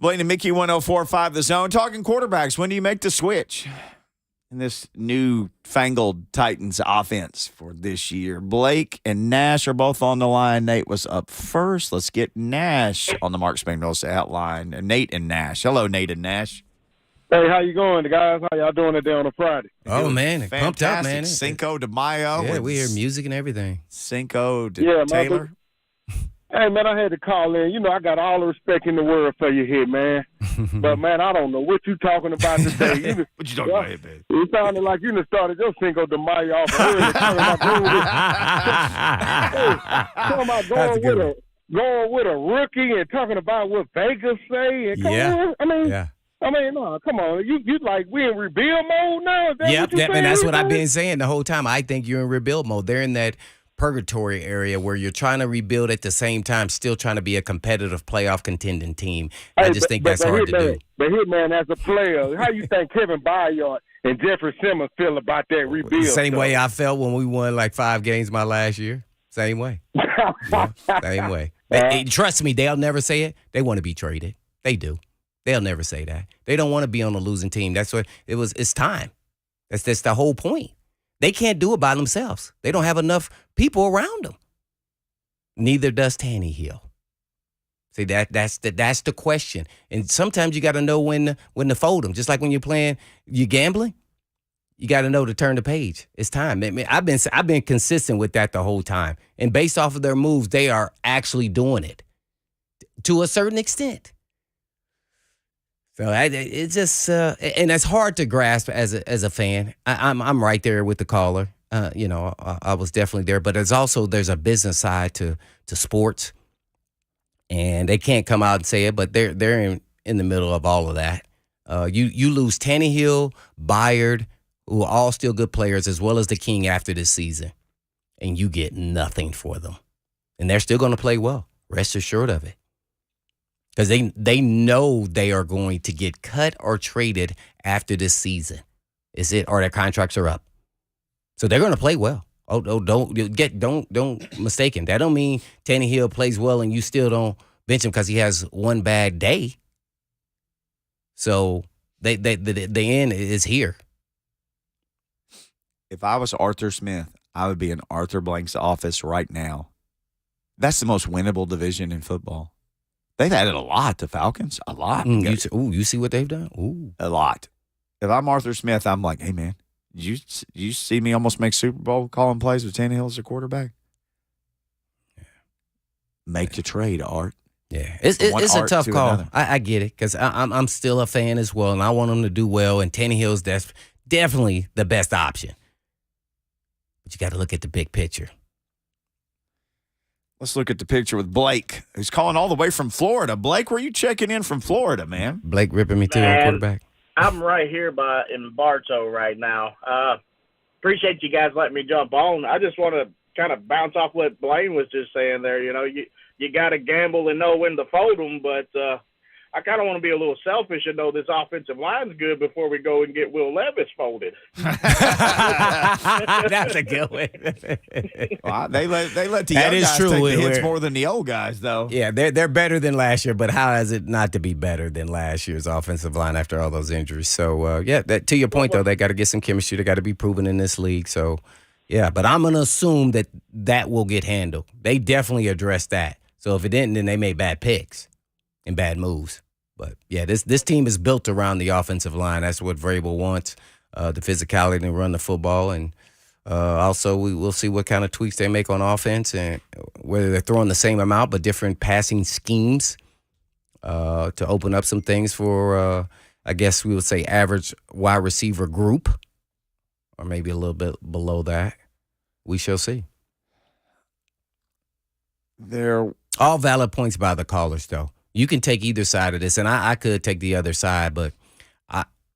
Blaine and Mickey 104.5 The Zone. Talking quarterbacks. When do you make the switch in this new fangled Titans offense for this year? Blake and Nash are both on the line. Nate was up first. Let's get Nash on the Mark Spangles outline. Nate and Nash. Hello, Nate and Nash. Hey, how you going, guys? How y'all doing today on a Friday? Oh, man. Pumped up, man. Cinco de Mayo. Yeah, we hear music and everything. Cinco de Taylor. Hey, man, I had to call in. You know, I got all the respect in the world for you here, man. But, man, I don't know what you talking about today. What you talking about here, man? It sounded like you done started your Cinco de Mayo off early. Talking about going with a rookie and talking about what Vegas say. And no, come on. You like we in rebuild mode now? Is that Yep, what and that's what I've been saying the whole time. I think you're in rebuild mode. They're in that purgatory area where you're trying to rebuild at the same time, still trying to be a competitive playoff contending team. I just think that's hard to do. But here, man, as a player, how you think Kevin Byard and Jeffrey Simmons feel about that rebuild? Same way I felt when we won like 5 games my last year. Same way. Same way. Trust me, they'll never say it. They want to be traded. They do. They'll never say that. They don't want to be on a losing team. That's what it was. It's time. That's the whole point. They can't do it by themselves. They don't have enough people around them. Neither does Tannehill. See, that's the question. And sometimes you got to know when to fold them. Just like when you're gambling, you got to know to turn the page. It's time. I mean, I've been consistent with that the whole time. And based off of their moves, they are actually doing it to a certain extent. So it's just and it's hard to grasp as a fan. I'm right there with the caller. I was definitely there, but there's a business side to sports, and they can't come out and say it, but they're in the middle of all of that. You lose Tannehill, Byard, who are all still good players, as well as the King after this season, and you get nothing for them, and they're still going to play well. Rest assured of it. Because they know they are going to get cut or traded after this season. Is it, or their contracts are up? So they're going to play well. Don't mistaken. That don't mean Tannehill plays well and you still don't bench him because he has one bad day. So the end is here. If I was Arthur Smith, I would be in Arthur Blank's office right now. That's the most winnable division in football. They've added a lot to Falcons, a lot. You see what they've done? Ooh. A lot. If I'm Arthur Smith, I'm like, hey, man, you see me almost make Super Bowl calling plays with Tannehill as a quarterback? Yeah. Make the trade, Art. Yeah, it's a tough call. I get it because I'm still a fan as well, and I want him to do well, and Tannehill's definitely the best option. But you got to look at the big picture. Let's look at the picture with Blake, who's calling all the way from Florida. Blake, where are you checking in from Florida, man? Blake ripping me too on quarterback. I'm right here in Bartow right now. Appreciate you guys letting me jump on. I just want to kind of bounce off what Blaine was just saying there. You know, you got to gamble and know when to fold them, but I kind of want to be a little selfish and know this offensive line's good before we go and get Will Levis folded. That's a good one. Well, they let the young guys take the hits more than the old guys, though. Yeah, they're better than last year, but how is it not to be better than last year's offensive line after all those injuries? So, to your point, though, they got to get some chemistry. They got to be proven in this league. So, yeah, but I'm going to assume that will get handled. They definitely addressed that. So if it didn't, then they made bad picks and bad moves. But, yeah, this team is built around the offensive line. That's what Vrabel wants, the physicality to run the football. And also we'll see what kind of tweaks they make on offense and whether they're throwing the same amount but different passing schemes to open up some things for, I guess we would say, average wide receiver group or maybe a little bit below that. We shall see. They're all valid points by the callers, though. You can take either side of this, and I could take the other side, but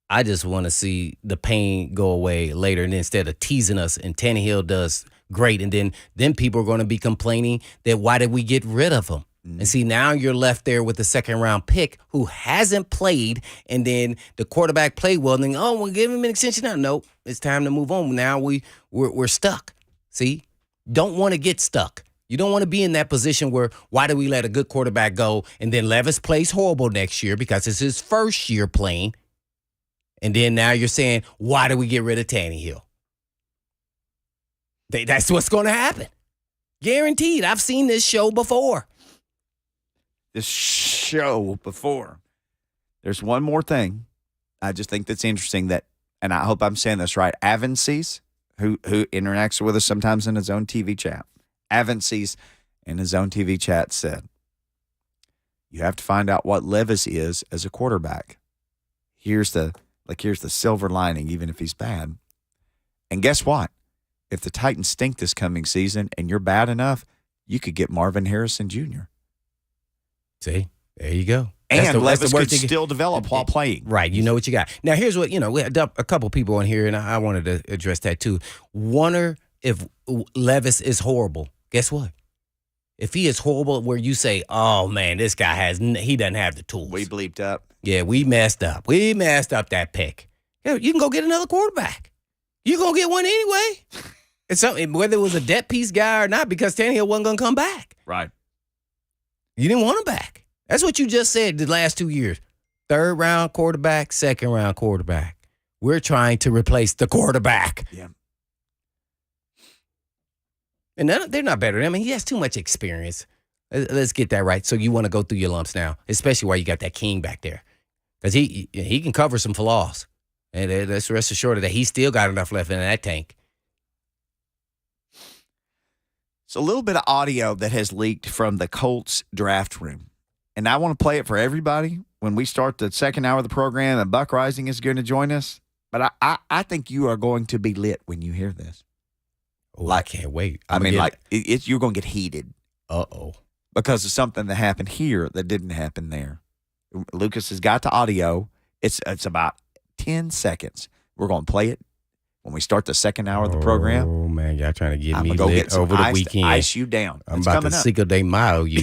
I just want to see the pain go away later, and instead of teasing us, and Tannehill does great, and then people are going to be complaining that why did we get rid of him? Mm-hmm. And see, now you're left there with the second-round pick who hasn't played, and then the quarterback played well, and then, we'll give him an extension now. Nope, it's time to move on. Now we're stuck. See? Don't want to get stuck. You don't want to be in that position where, why do we let a good quarterback go and then Levis plays horrible next year because it's his first year playing. And then now you're saying, why do we get rid of Tannehill? That's what's going to happen. Guaranteed. I've seen this show before. There's one more thing I just think that's interesting and I hope I'm saying this right. Avances, who interacts with us sometimes in his own TV chat. Avances in his own TV chat said, you have to find out what Levis is as a quarterback. Here's the silver lining, even if he's bad. And guess what? If the Titans stink this coming season and you're bad enough, you could get Marvin Harrison Jr. See, there you go. And Levis could still develop while playing. Right. You know what you got. Now, here's what, we had a couple people on here, and I wanted to address that too. Wonder if Levis is horrible. Guess what? If he is horrible where you say, oh, man, this guy he doesn't have the tools. We bleeped up. Yeah, we messed up. We messed up that pick. Yeah, you can go get another quarterback. You're going to get one anyway. It's something, whether it was a debt piece guy or not, because Tannehill wasn't going to come back. Right. You didn't want him back. That's what you just said the last 2 years. 3rd round quarterback, 2nd round quarterback. We're trying to replace the quarterback. Yeah. And they're not better. I mean, he has too much experience. Let's get that right. So you want to go through your lumps now, especially while you got that King back there. Because he can cover some flaws. And let's rest assured that he's still got enough left in that tank. It's a little bit of audio that has leaked from the Colts draft room. And I want to play it for everybody when we start the second hour of the program and BuckReising is going to join us. But I think you are going to be lit when you hear this. Oh, I can't wait. You're going to get heated. Uh-oh. Because of something that happened here that didn't happen there. Lucas has got the audio. It's about 10 seconds. We're going to play it when we start the second hour of the program. Oh, man, y'all trying to get me lit get over the weekend. Ice you down. I'm about to Cinco de Mayo you.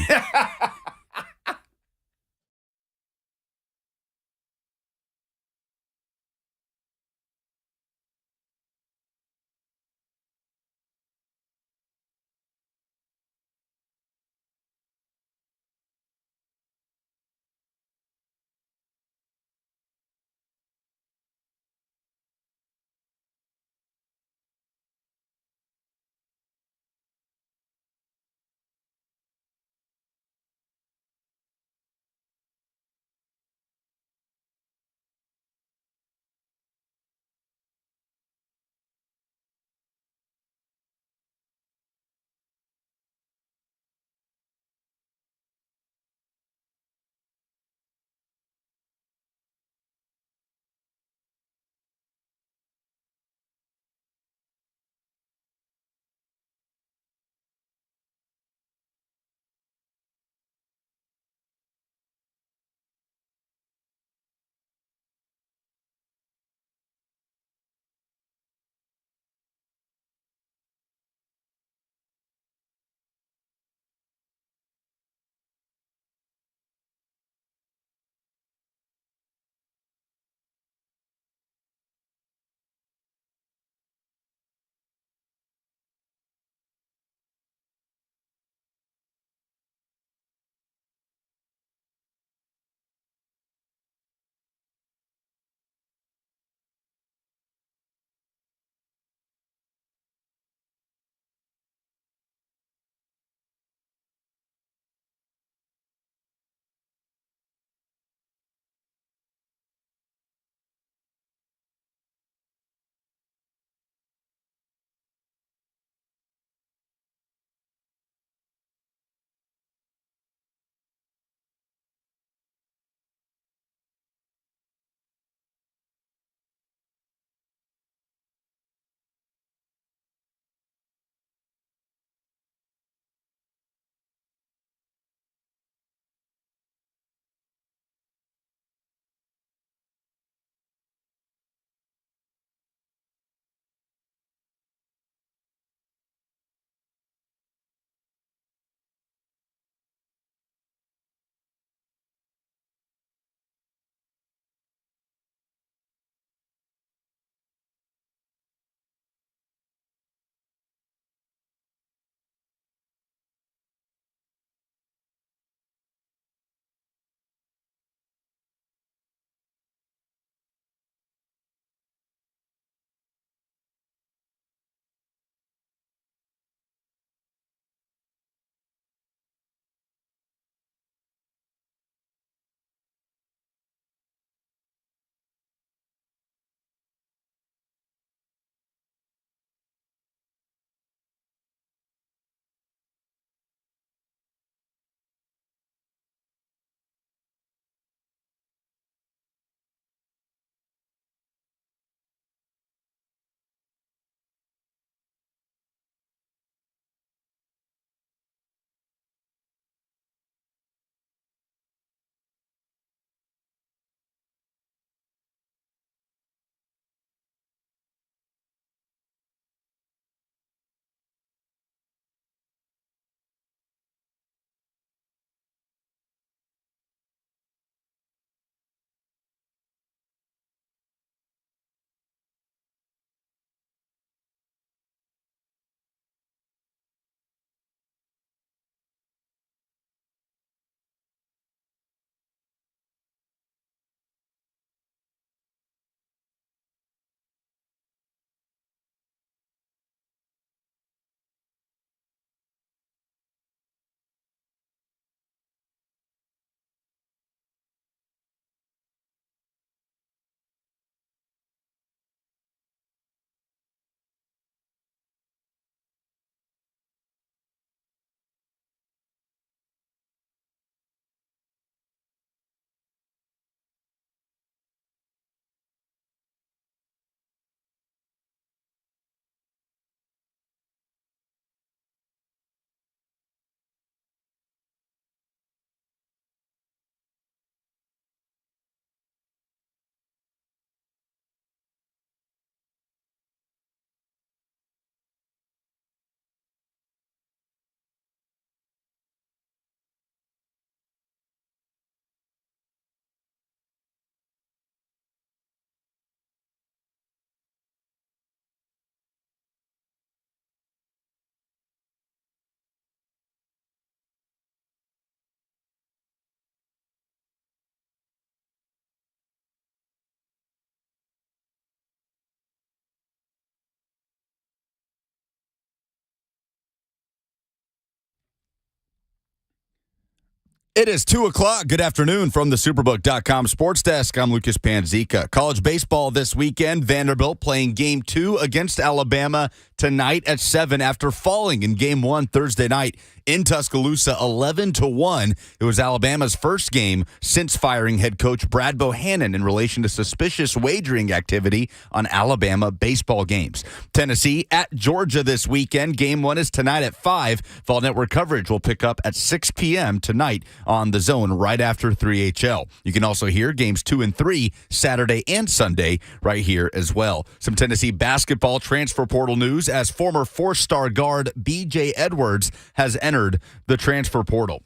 It is 2 o'clock. Good afternoon from the Superbook.com Sports Desk. I'm Lucas Panzica. College baseball this weekend. Vanderbilt playing Game 2 against Alabama tonight at 7 after falling in Game 1 Thursday night in Tuscaloosa 11-1. It was Alabama's first game since firing head coach Brad Bohannon in relation to suspicious wagering activity on Alabama baseball games. Tennessee at Georgia this weekend. Game 1 is tonight at 5. Fall Network coverage will pick up at 6 p.m. tonight on The Zone right after 3HL. You can also hear games 2 and 3 Saturday and Sunday right here as well. Some Tennessee basketball transfer portal news as former 4-star guard B.J. Edwards has entered the transfer portal.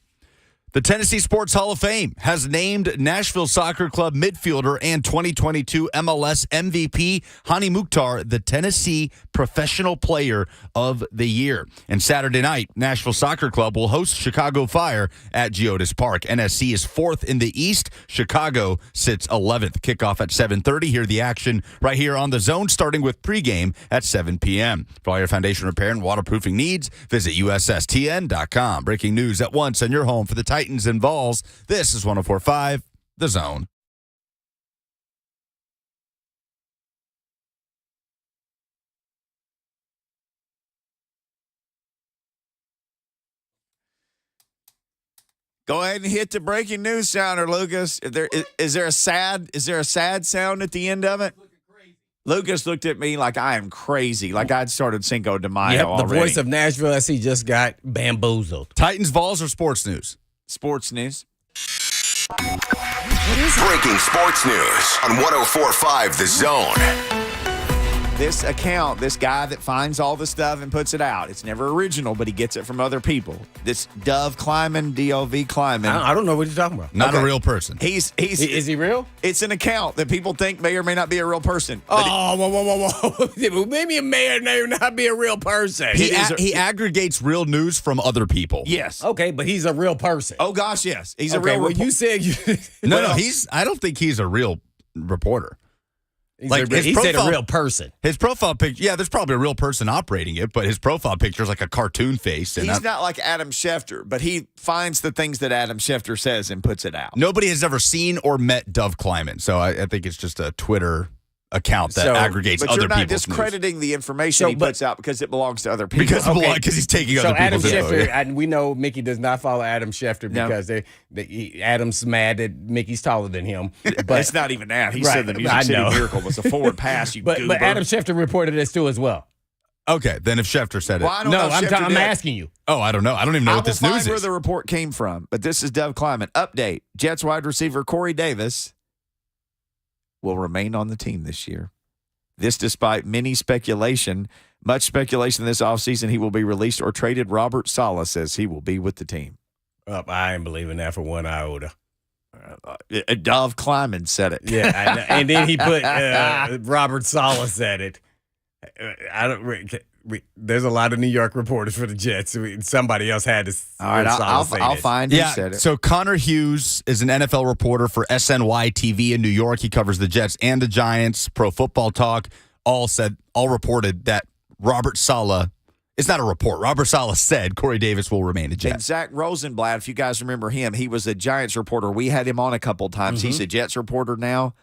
The Tennessee Sports Hall of Fame has named Nashville Soccer Club midfielder and 2022 MLS MVP Hani Mukhtar the Tennessee Professional Player of the Year. And Saturday night, Nashville Soccer Club will host Chicago Fire at Geodis Park. NSC is 4th in the East. Chicago sits 11th. Kickoff at 7:30. Hear the action right here on The Zone, starting with pregame at 7 p.m. For all your foundation repair and waterproofing needs, visit USSTN.com. Breaking news at once on your home for the Titans and Vols. This is 104.5 The Zone. Go ahead and hit the breaking news sounder, Lucas. Is there a sad sound at the end of it? Lucas looked at me like I am crazy, like I'd started Cinco de Mayo already. The voice of Nashville SC just got bamboozled. Titans, Vols, or sports news? Sports news. Breaking sports news on 104.5 The Zone. This account, this guy that finds all the stuff and puts it out, it's never original, but he gets it from other people. This Dove Kleiman, D-O-V Kleiman. I don't know what you're talking about. Not a real person. Is he real? It's an account that people think may or may not be a real person. Whoa. Maybe it may or may not be a real person. He aggregates real news from other people. Yes. Okay, but he's a real person. Oh, gosh, yes. He's a Okay, real well, you said you... No, I don't think he's a real reporter. He said a real person. His profile picture, yeah, there's probably a real person operating it, but his profile picture is like a cartoon face. And he's not like Adam Schefter, but he finds the things that Adam Schefter says and puts it out. Nobody has ever seen or met Dove Kleiman, so I think it's just a Twitter account that aggregates other people's But you're not discrediting the information he puts out because it belongs to other people. Because he's taking other people's info. So Adam Schefter, we know Mickey does not follow Adam Schefter because Adam's mad that Mickey's taller than him. But it's not even that. He said the Music City Miracle was a forward pass, but Adam Schefter reported this too as well. Okay, then if Schefter said it. Well, I don't know I'm asking you. Oh, I don't know. I don't even know what this news is. I will find where the report came from, but this is Dove Kleiman. Update. Jets wide receiver Corey Davis will remain on the team this year. This despite much speculation this offseason he will be released or traded. Robert Saleh says he will be with the team. I ain't believing that for one iota. Dove Kleiman said it. Yeah, and then he put Robert Saleh said it. There's a lot of New York reporters for the Jets. Somebody else had to. All right, I'll find who said it. So Connor Hughes is an NFL reporter for SNY TV in New York. He covers the Jets and the Giants. Pro Football Talk all reported that Robert Saleh. It's not a report. Robert Saleh said Corey Davis will remain a Jet. And Zach Rosenblatt, if you guys remember him, he was a Giants reporter. We had him on a couple of times. He's a Jets reporter now.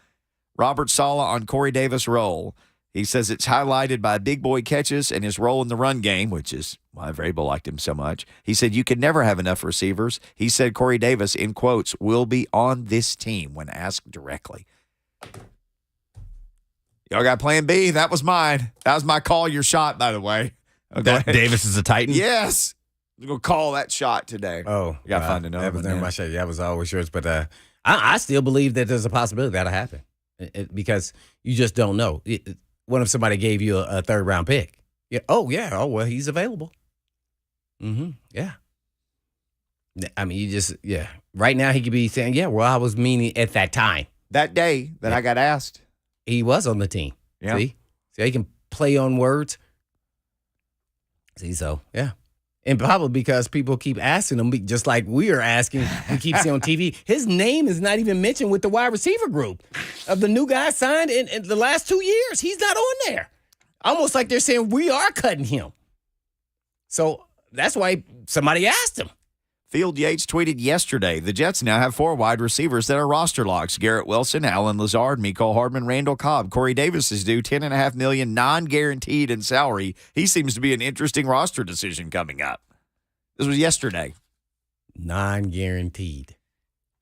Robert Saleh on Corey Davis' role. He says it's highlighted by big boy catches and his role in the run game, which is why Vrabel liked him so much. He said you can never have enough receivers. He said Corey Davis, in quotes, will be on this team when asked directly. Y'all got plan B? That was mine. That was my call your shot, by the way. Okay. That Davis is a Titan? Yes. We're going to call that shot today. Oh. You got to find another That was one. never my shot. That was always yours. But I still believe that there's a possibility that'll happen because you just don't know. What if somebody gave you a third-round pick? Yeah. Oh, yeah. Oh, well, he's available. Yeah. I mean, right now he could be saying, yeah, well, I was meaning at that time. That day that I got asked. He was on the team. Yeah. See, he can play on words. See, so, yeah. And probably because people keep asking him, just like we are asking, we keep seeing on TV. His name is not even mentioned with the wide receiver group of the new guy signed in the last 2 years. He's not on there. Almost like they're saying we are cutting him. So that's why somebody asked him. Field Yates tweeted yesterday, the Jets now have 4 wide receivers that are roster locks. Garrett Wilson, Allen Lazard, Mecole Hardman, Randall Cobb. Corey Davis is due $10.5 million non-guaranteed in salary. He seems to be an interesting roster decision coming up. This was yesterday. Non-guaranteed.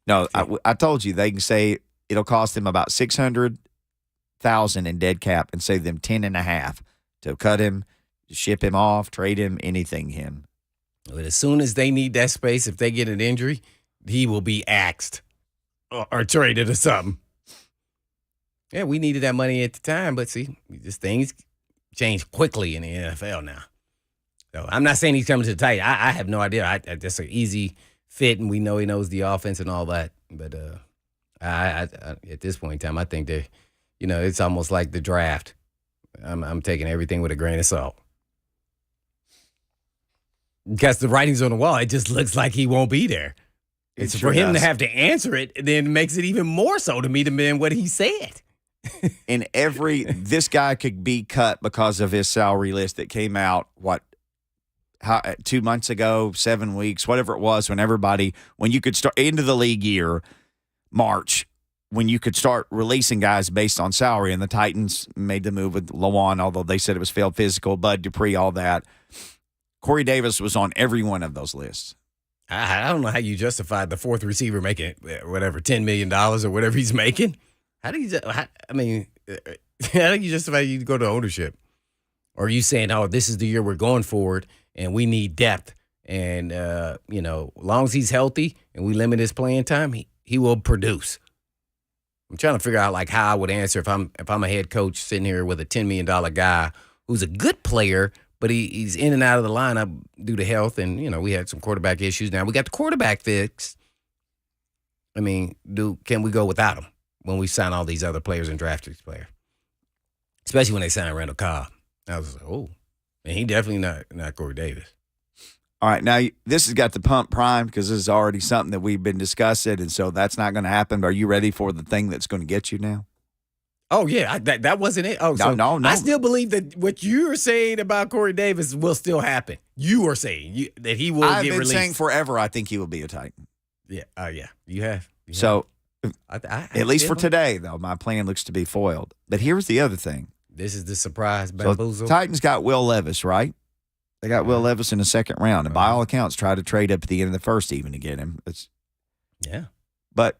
No, I told you they can say it'll cost them about $600,000 in dead cap and save them $10.5 to cut him, ship him off, trade him, anything him. But as soon as they need that space, if they get an injury, he will be axed or traded or something. Yeah, we needed that money at the time, but see, these things change quickly in the NFL now. So I'm not saying he's coming to the Titans. I have no idea. That's an easy fit, and we know he knows the offense and all that. But I at this point in time, I think that, it's almost like the draft. I'm taking everything with a grain of salt. Because the writing's on the wall, it just looks like he won't be there. It's for him to have to answer it, then makes it even more so to me than what he said. In this guy could be cut because of his salary list that came out, 2 months ago, 7 weeks, whatever it was, when you could start into the league year, March, when you could start releasing guys based on salary, and the Titans made the move with Lawan, although they said it was failed physical, Bud Dupree, all that. Corey Davis was on every one of those lists. I don't know how you justified the fourth receiver making $10 million or whatever he's making. How do you justify you to go to ownership? Or are you saying, this is the year we're going forward and we need depth, and as long as he's healthy and we limit his playing time, he will produce. I'm trying to figure out how I would answer if I'm a head coach sitting here with a $10 million guy who's a good player, but he's in and out of the lineup due to health, and we had some quarterback issues. Now we got the quarterback fixed. I mean, can we go without him when we sign all these other players and draft these players? Especially when they sign Randall Cobb. I was like, and he definitely not Corey Davis. All right, now this has got the pump prime because this is already something that we've been discussing, and so that's not going to happen. But are you ready for the thing that's going to get you now? Oh, yeah, that wasn't it. Oh, no. I still believe that what you're saying about Corey Davis will still happen. You are saying that he will get released. I've been saying forever I think he will be a Titan. Yeah, you have. So, at least for today, though, my plan looks to be foiled. But here's the other thing. This is the surprise bamboozle. So Titans got Will Levis, right? They got Will Levis in the second round, and by all accounts, tried to trade up at the end of the first even to get him. Yeah. But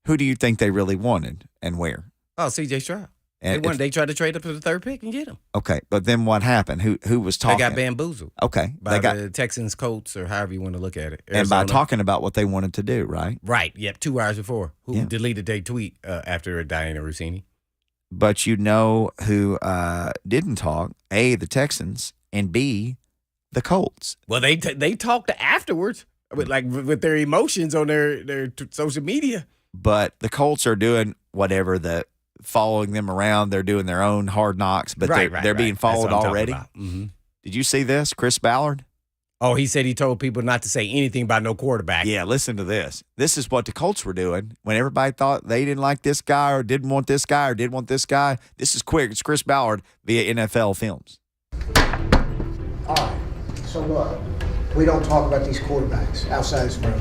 who do you think they really wanted and where? Oh, C.J. Stroud. They tried to trade up to the third pick and get him. Okay, but then what happened? Who was talking? They got bamboozled. Okay. By the Texans, Colts, or however you want to look at it. Arizona. And by talking about what they wanted to do, right? Right, yep, 2 hours before. Who deleted their tweet after Diana Rossini. But who didn't talk? A, the Texans, and B, the Colts. Well, they talked afterwards with their emotions on their social media. But the Colts are doing whatever following them around. They're doing their own hard knocks, but they're being followed already. Mm-hmm. Did you see this? Chris Ballard? Oh, he said he told people not to say anything about no quarterback. Yeah, listen to this. This is what the Colts were doing when everybody thought they didn't like this guy or didn't want this guy or did want this guy. This is quick. It's Chris Ballard via NFL Films. All right. So look, we don't talk about these quarterbacks outside this room.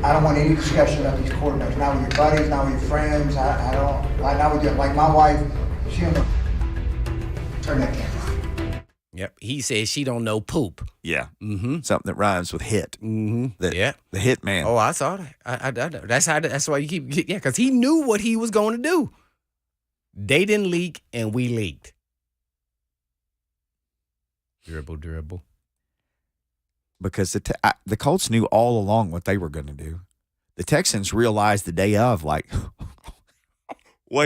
I don't want any discussion about these quarterbacks. Not with your buddies, not with your friends. I don't. Not with you. Like my wife, she don't. Turn that camera on. Yep. He says she don't know poop. Yeah. Mm-hmm. Something that rhymes with hit. Mm-hmm. The hit man. Oh, I saw that. I know. That's why you keep. Yeah, because he knew what he was going to do. They didn't leak, and we leaked. Dribble. Because the Colts knew all along what they were going to do. The Texans realized the day of, wait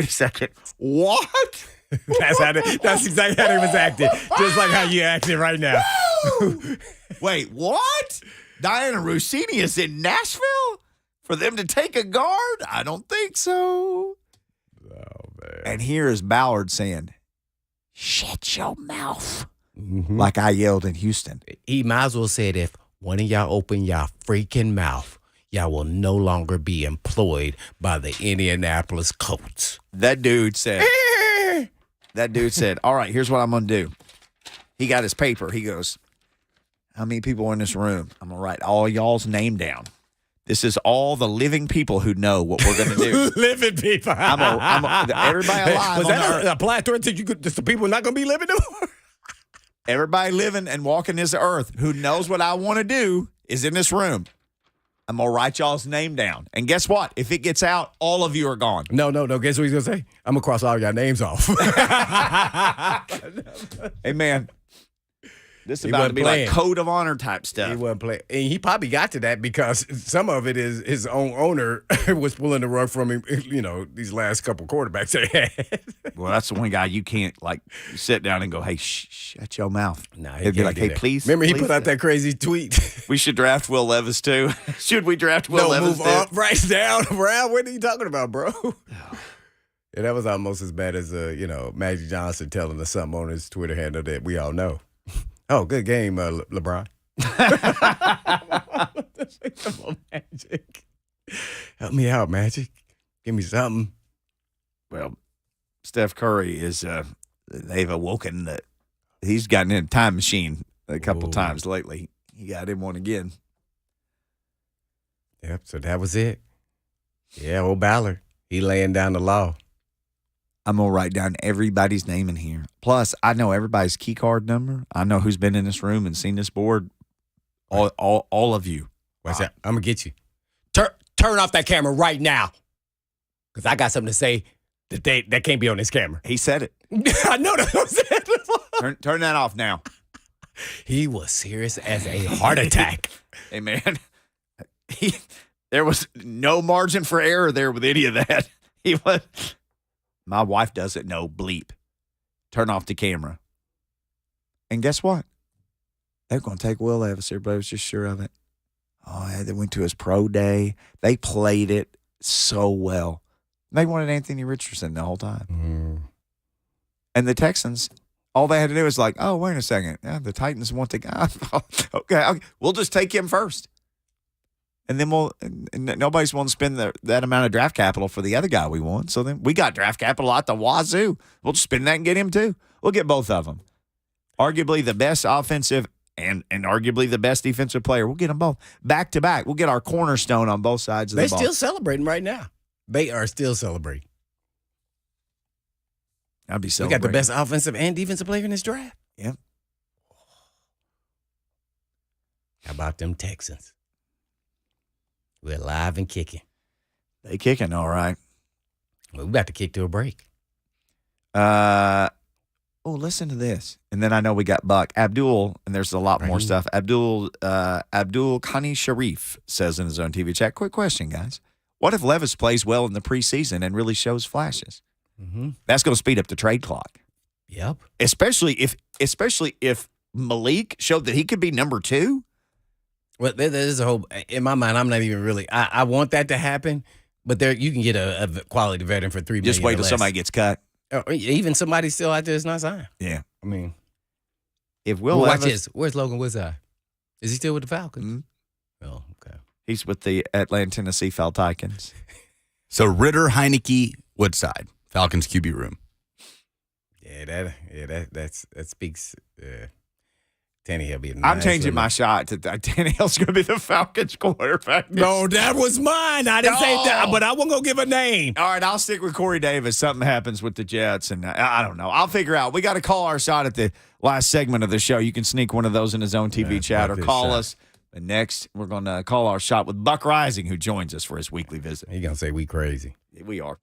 a second, what? That's exactly how they was acting, just like how you acting right now. Wait, what? Diana Rossini is in Nashville for them to take a guard? I don't think so. Oh, man. And here is Ballard saying, shut your mouth. Mm-hmm. Like I yelled in Houston. He might as well said, if one of y'all open y'all freaking mouth, y'all will no longer be employed by the Indianapolis Colts. That dude said, all right, here's what I'm going to do. He got his paper. He goes, how many people are in this room? I'm going to write all y'all's name down. This is all the living people who know what we're going to do. Living people. Everybody alive. Was that a platform that you could, just the people not going to be living anymore? Everybody living and walking this earth who knows what I want to do is in this room. I'm going to write y'all's name down. And guess what? If it gets out, all of you are gone. No. Guess what he's going to say? I'm going to cross all y'all names off. Hey, man. This is about to be like code of honor type stuff. He wasn't playing. And he probably got to that because some of it is his own owner was pulling the rug from him, these last couple quarterbacks they had. Well, that's the one guy you can't, sit down and go, hey, shut your mouth. Nah, He'd be like, hey, please. Remember, he please put out that crazy tweet. We should draft Will Levis, too. Should we draft Will Levis, move up, right down, around. What are you talking about, bro? Yeah, that was almost as bad as, Magic Johnson telling us something on his Twitter handle that we all know. Oh, good game, LeBron. Magic. Help me out, Magic. Give me something. Well, Steph Curry is, they've awoken that he's gotten in a time machine a couple times lately. He got in one again. Yep, so that was it. Yeah, old Ballard. He laying down the law. I'm going to write down everybody's name in here. Plus, I know everybody's key card number. I know who's been in this room and seen this board. All of you. What's that? I'm going to get you. Turn off that camera right now. Because I got something to say that can't be on this camera. He said it. I know that was it. Turn that off now. He was serious as a heart attack. Hey, man. There was no margin for error there with any of that. He was... My wife doesn't know bleep. Turn off the camera. And guess what? They're going to take Will Levis. Everybody was just sure of it. Oh, yeah, they went to his pro day. They played it so well. They wanted Anthony Richardson the whole time. Mm. And the Texans, all they had to do was like, oh, wait a second. Yeah, the Titans want the guy. Okay, we'll just take him first. And then nobody's want to spend that amount of draft capital for the other guy we want. So then we got draft capital out the wazoo. We'll just spend that and get him too. We'll get both of them. Arguably the best offensive and arguably the best defensive player. We'll get them both back to back. We'll get our cornerstone on both sides of the ball. They're still celebrating right now. They are still celebrating. I'd be celebrating. We got the best offensive and defensive player in this draft. Yep. How about them Texans? We're live and kicking. They kicking, all right. Well, we about to kick to a break. Listen to this. And then I know we got Buck. Abdul, and there's a lot more stuff. Abdul Khani Sharif says in his own TV chat, quick question, guys. What if Levis plays well in the preseason and really shows flashes? Mm-hmm. That's going to speed up the trade clock. Yep. Especially if Malik showed that he could be number 2. Well, there's a whole, in my mind, I'm not even really, I want that to happen, but you can get a quality veteran for $3 million. Just wait till somebody gets cut. Even somebody still out there is not signed. Yeah. I mean, if Will watch Levis, this. Where's Logan Woodside? Is he still with the Falcons? Mm-hmm. Oh, okay. He's with the Atlanta, Tennessee Falcons. So Ritter, Heineke, Woodside, Falcons QB room. Yeah, that speaks. Tannehill be. I'm changing my shot to Tannehill's going to be the Falcons quarterback. No, that was mine. I didn't say that, but I wasn't going to give a name. All right, I'll stick with Corey Davis. Something happens with the Jets, and I don't know. I'll figure out. We got to call our shot at the last segment of the show. You can sneak one of those in his own TV chat or call us. And next, we're going to call our shot with BuckReising, who joins us for his weekly visit. He's going to say we crazy. We are.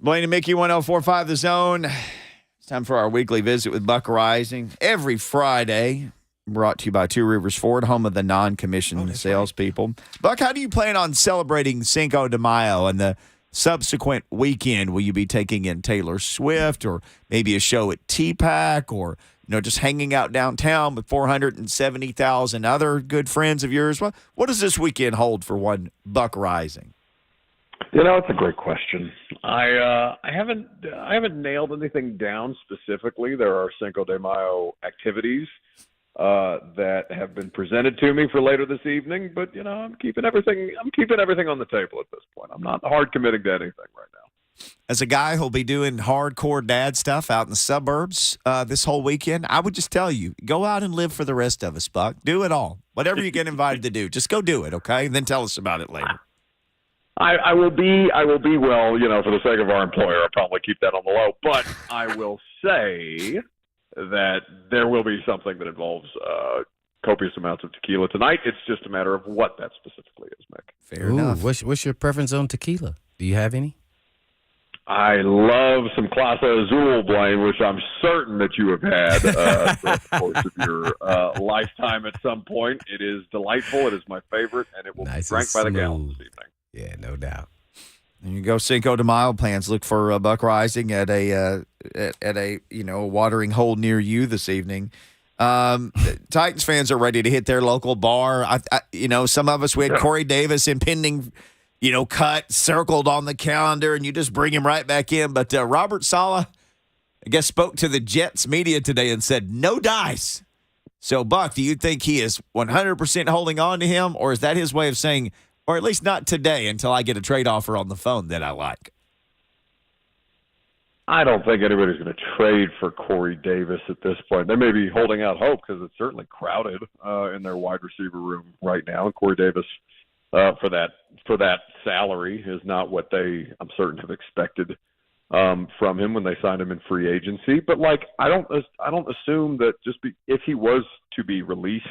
Blaine and Mickey, 104.5 The Zone. It's time for our weekly visit with BuckReising. Every Friday, brought to you by Two Rivers Ford, home of the non-commissioned salespeople. Right. Buck, how do you plan on celebrating Cinco de Mayo and the subsequent weekend? Will you be taking in Taylor Swift or maybe a show at T-Pack or just hanging out downtown with 470,000 other good friends of yours? What does this weekend hold for one BuckReising? It's a great question. I haven't nailed anything down specifically. There are Cinco de Mayo activities that have been presented to me for later this evening, but I'm keeping everything on the table at this point. I'm not hard committing to anything right now. As a guy who'll be doing hardcore dad stuff out in the suburbs this whole weekend, I would just tell you, go out and live for the rest of us, Buck. Do it all. Whatever you get invited to do, just go do it, okay? And then tell us about it later. I will be well, for the sake of our employer, I'll probably keep that on the low. But I will say that there will be something that involves copious amounts of tequila tonight. It's just a matter of what that specifically is, Mick. Fair enough. What's your preference on tequila? Do you have any? I love some Clase Azul, Blaine, which I'm certain that you have had throughout the course of your lifetime at some point. It is delightful. It is my favorite, and it will be drank by the gallon this evening. Yeah, no doubt. And you go Cinco de Mayo plans. Look for BuckReising at a watering hole near you this evening. Titans fans are ready to hit their local bar. Some of us, we had Corey Davis impending, cut circled on the calendar, and you just bring him right back in. But Robert Saleh, I guess, spoke to the Jets media today and said no dice. So Buck, do you think he is 100% holding on to him, or is that his way of saying, or at least not today until I get a trade offer on the phone that I like? I don't think anybody's going to trade for Corey Davis at this point. They may be holding out hope because it's certainly crowded in their wide receiver room right now. And Corey Davis, for that salary, is not what they, I'm certain, have expected from him when they signed him in free agency. But I don't assume that if he was to be released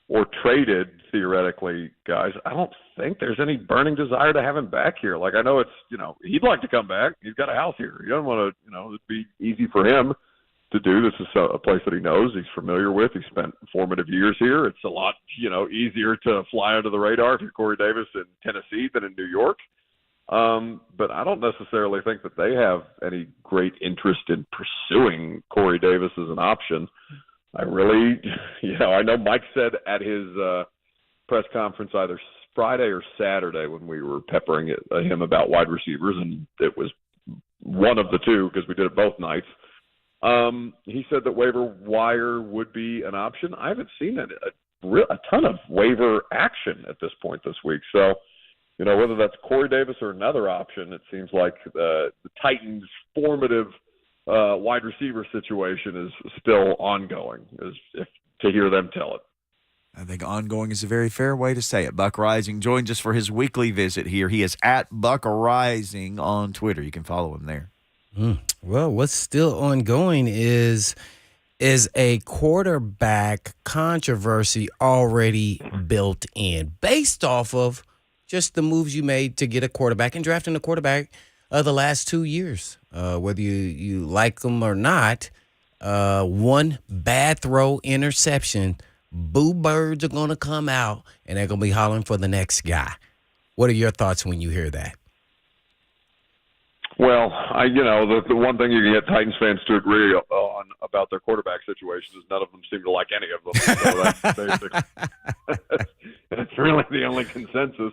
or traded, theoretically, guys, I don't think there's any burning desire to have him back here. I know it's, he'd like to come back. He's got a house here. He doesn't want to, it'd be easy for him to do. This is a place that he knows, he's familiar with. He spent formative years here. It's a lot, easier to fly under the radar if you're Corey Davis in Tennessee than in New York. But I don't necessarily think that they have any great interest in pursuing Corey Davis as an option. I really, I know Mike said at his press conference either Friday or Saturday when we were peppering him about wide receivers, and it was one of the two because we did it both nights. He said that waiver wire would be an option. I haven't seen a ton of waiver action at this point this week. So, whether that's Corey Davis or another option, it seems like the Titans' formative wide receiver situation is still ongoing, to hear them tell it. I think ongoing is a very fair way to say it. BuckReising joins us for his weekly visit here. He is at BuckReising on Twitter. You can follow him there. Well, what's still ongoing is a quarterback controversy already built in based off of just the moves you made to get a quarterback and drafting a quarterback the last 2 years. Whether you like them or not, one bad throw interception, boo birds are going to come out, and they're going to be hollering for the next guy. What are your thoughts when you hear that? Well, the one thing you can get Titans fans to agree on about their quarterback situation is none of them seem to like any of them. So that's basic. That's really the only consensus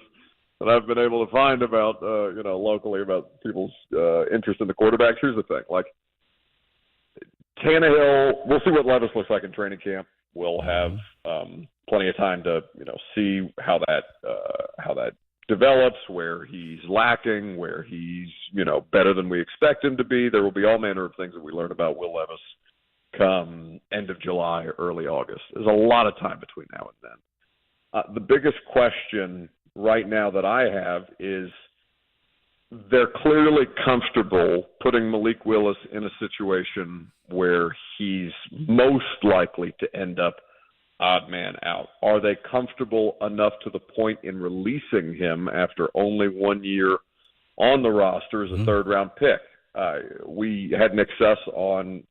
that I've been able to find about, locally about people's interest in the quarterbacks. Here's the thing, Tannehill, we'll see what Levis looks like in training camp. We'll have plenty of time to, see how that develops, where he's lacking, where he's, better than we expect him to be. There will be all manner of things that we learn about Will Levis come end of July, early August. There's a lot of time between now and then. The biggest question right now that I have is they're clearly comfortable putting Malik Willis in a situation where he's most likely to end up odd man out. Are they comfortable enough to the point in releasing him after only 1 year on the roster as a third-round pick. We had Nick Suss on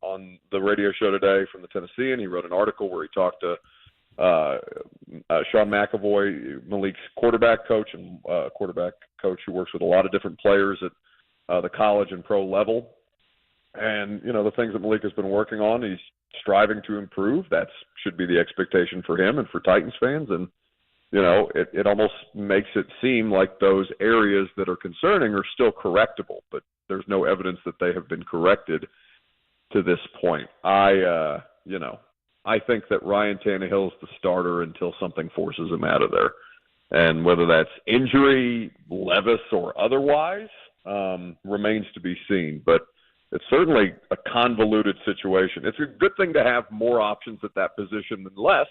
the radio show today from the Tennessean. He wrote an article where he talked to Sean McAvoy, Malik's quarterback coach, and quarterback coach who works with a lot of different players at the college and pro level. And, the things that Malik has been working on, he's striving to improve. That should be the expectation for him and for Titans fans. And, it almost makes it seem like those areas that are concerning are still correctable, but there's no evidence that they have been corrected to this point. I think that Ryan Tannehill is the starter until something forces him out of there. And whether that's injury, Levis, or otherwise, remains to be seen. But it's certainly a convoluted situation. It's a good thing to have more options at that position than less,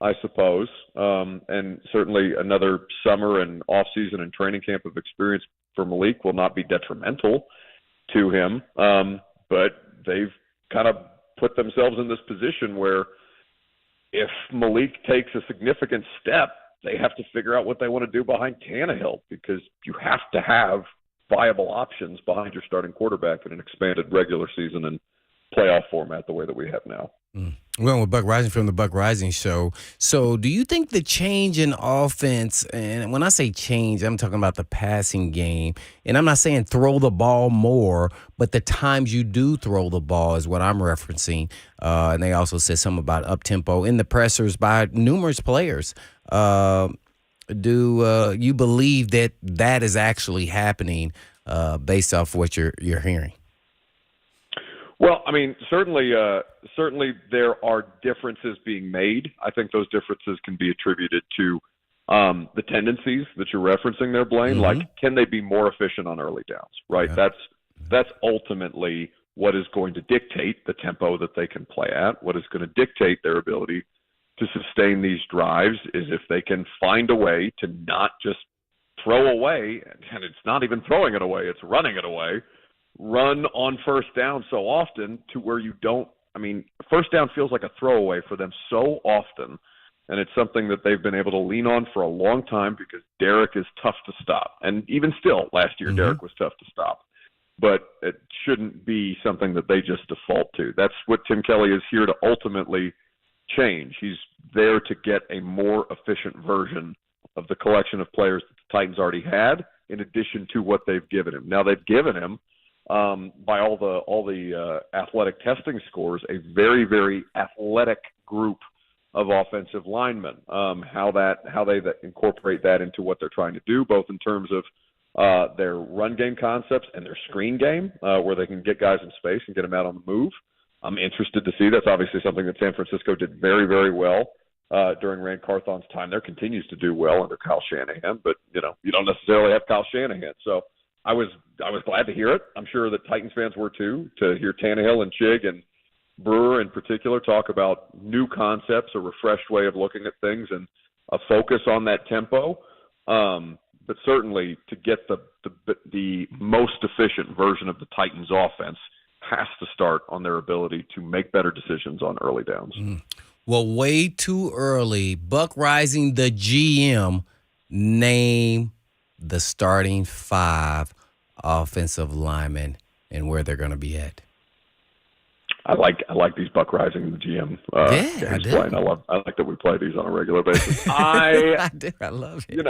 I suppose. And certainly another summer and off-season and training camp of experience for Malik will not be detrimental to him. But they've kind of put themselves in this position where if Malik takes a significant step, they have to figure out what they want to do behind Tannehill, because you have to have viable options behind your starting quarterback in an expanded regular season and playoff format the way that we have now. We're going with BuckReising from the BuckReising Show. So do you think the change in offense, and when I say change, I'm talking about the passing game, and I'm not saying throw the ball more, but the times you do throw the ball is what I'm referencing. And they also said something about up-tempo in the pressers by numerous players. Do you believe that is actually happening based off what you're hearing? Well, I mean, certainly there are differences being made. I think those differences can be attributed to the tendencies that you're referencing there, Blaine. Mm-hmm. Like, can they be more efficient on early downs, right? Yeah. That's ultimately what is going to dictate the tempo that they can play at. What is going to dictate their ability to sustain these drives is if they can find a way to not just throw away, and it's not even throwing it away, it's running it away, run on first down so often to where you don't – I mean, first down feels like a throwaway for them so often, and it's something that they've been able to lean on for a long time because Derek is tough to stop. And even still, last year, Derek was tough to stop. But it shouldn't be something that they just default to. That's what Tim Kelly is here to ultimately change. He's there to get a more efficient version of the collection of players that the Titans already had, in addition to what they've given him. Now, they've given him, by all the athletic testing scores, a very, very athletic group of offensive linemen. How they incorporate that into what they're trying to do, both in terms of their run game concepts and their screen game, where they can get guys in space and get them out on the move. I'm interested to see. That's obviously something that San Francisco did very, very well during Rand Carthon's time there. Continues to do well under Kyle Shanahan, but you don't necessarily have Kyle Shanahan. So I was glad to hear it. I'm sure that Titans fans were too, to hear Tannehill and Chig and Brewer in particular talk about new concepts, a refreshed way of looking at things, and a focus on that tempo. But certainly to get the most efficient version of the Titans offense has to start on their ability to make better decisions on early downs. Well, way too early. BuckReising, the GM, name the starting 5 offensive linemen and where they're going to be at. I like these BuckReising, the GM games, Blaine. I like that we play these on a regular basis. I do. I love it.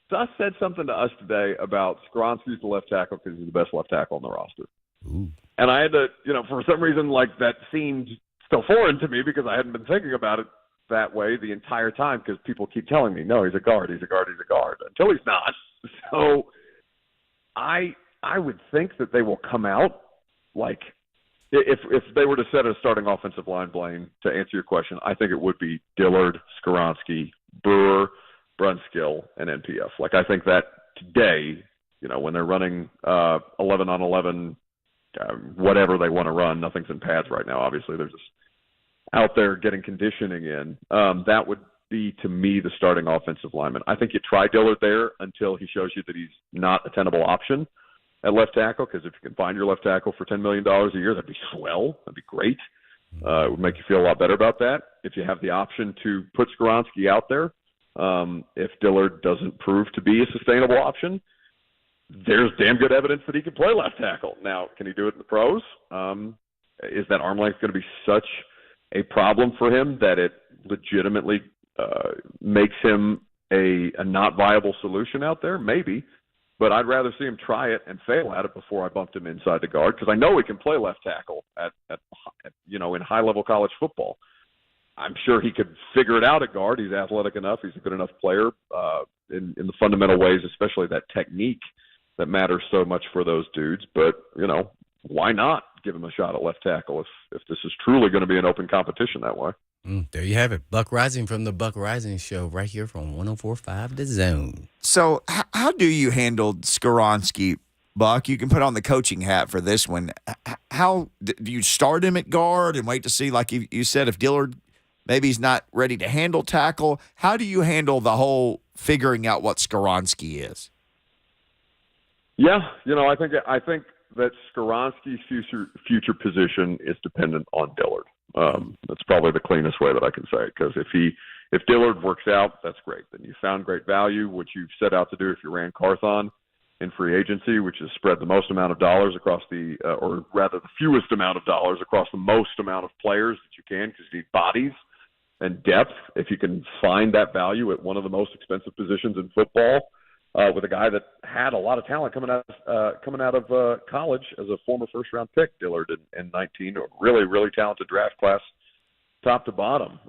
Gus said something to us today about Skoronski's the left tackle because he's the best left tackle on the roster. Ooh. And I had to, for some reason, like, that seemed still foreign to me because I hadn't been thinking about it that way the entire time, because people keep telling me, no, he's a guard, until he's not. So I would think that they will come out, like, if they were to set a starting offensive line, Blaine, to answer your question, I think it would be Dillard, Skoronski, Brewer, Brunskill, and NPF. Like, I think that today, when they're running 11 on 11, whatever they want to run, nothing's in pads right now. Obviously, they're just out there getting conditioning in. That would be, to me, the starting offensive lineman. I think you try Dillard there until he shows you that he's not a tenable option at left tackle, because if you can find your left tackle for $10 million a year, that'd be swell. That'd be great. It would make you feel a lot better about that. If you have the option to put Skoronski out there, If Dillard doesn't prove to be a sustainable option, there's damn good evidence that he can play left tackle. Now, can he do it in the pros? Is that arm length going to be such a problem for him that it legitimately makes him a not viable solution out there? Maybe. But I'd rather see him try it and fail at it before I bumped him inside the guard, because I know he can play left tackle at in high-level college football. I'm sure he could figure it out at guard. He's athletic enough. He's a good enough player in the fundamental ways, especially that technique that matters so much for those dudes. But, why not give him a shot at left tackle if this is truly going to be an open competition that way? There you have it. BuckReising from the BuckReising Show right here from 104.5 The Zone. So how do you handle Skoronski, Buck? You can put on the coaching hat for this one. How do you start him at guard and wait to see, like you said, if Dillard maybe he's not ready to handle tackle? How do you handle the whole figuring out what Skoronski is? Yeah, I think that Skoronski's future position is dependent on Dillard. That's probably the cleanest way that I can say it, because if Dillard works out, that's great. Then you found great value, which you've set out to do if you ran Carthon in free agency, which is spread the most amount of dollars across the fewest amount of dollars across the most amount of players that you can, because you need bodies and depth. If you can find that value at one of the most expensive positions in football, with a guy that had a lot of talent coming out of college as a former first-round pick, Dillard in 19, a really, really talented draft class, top to bottom,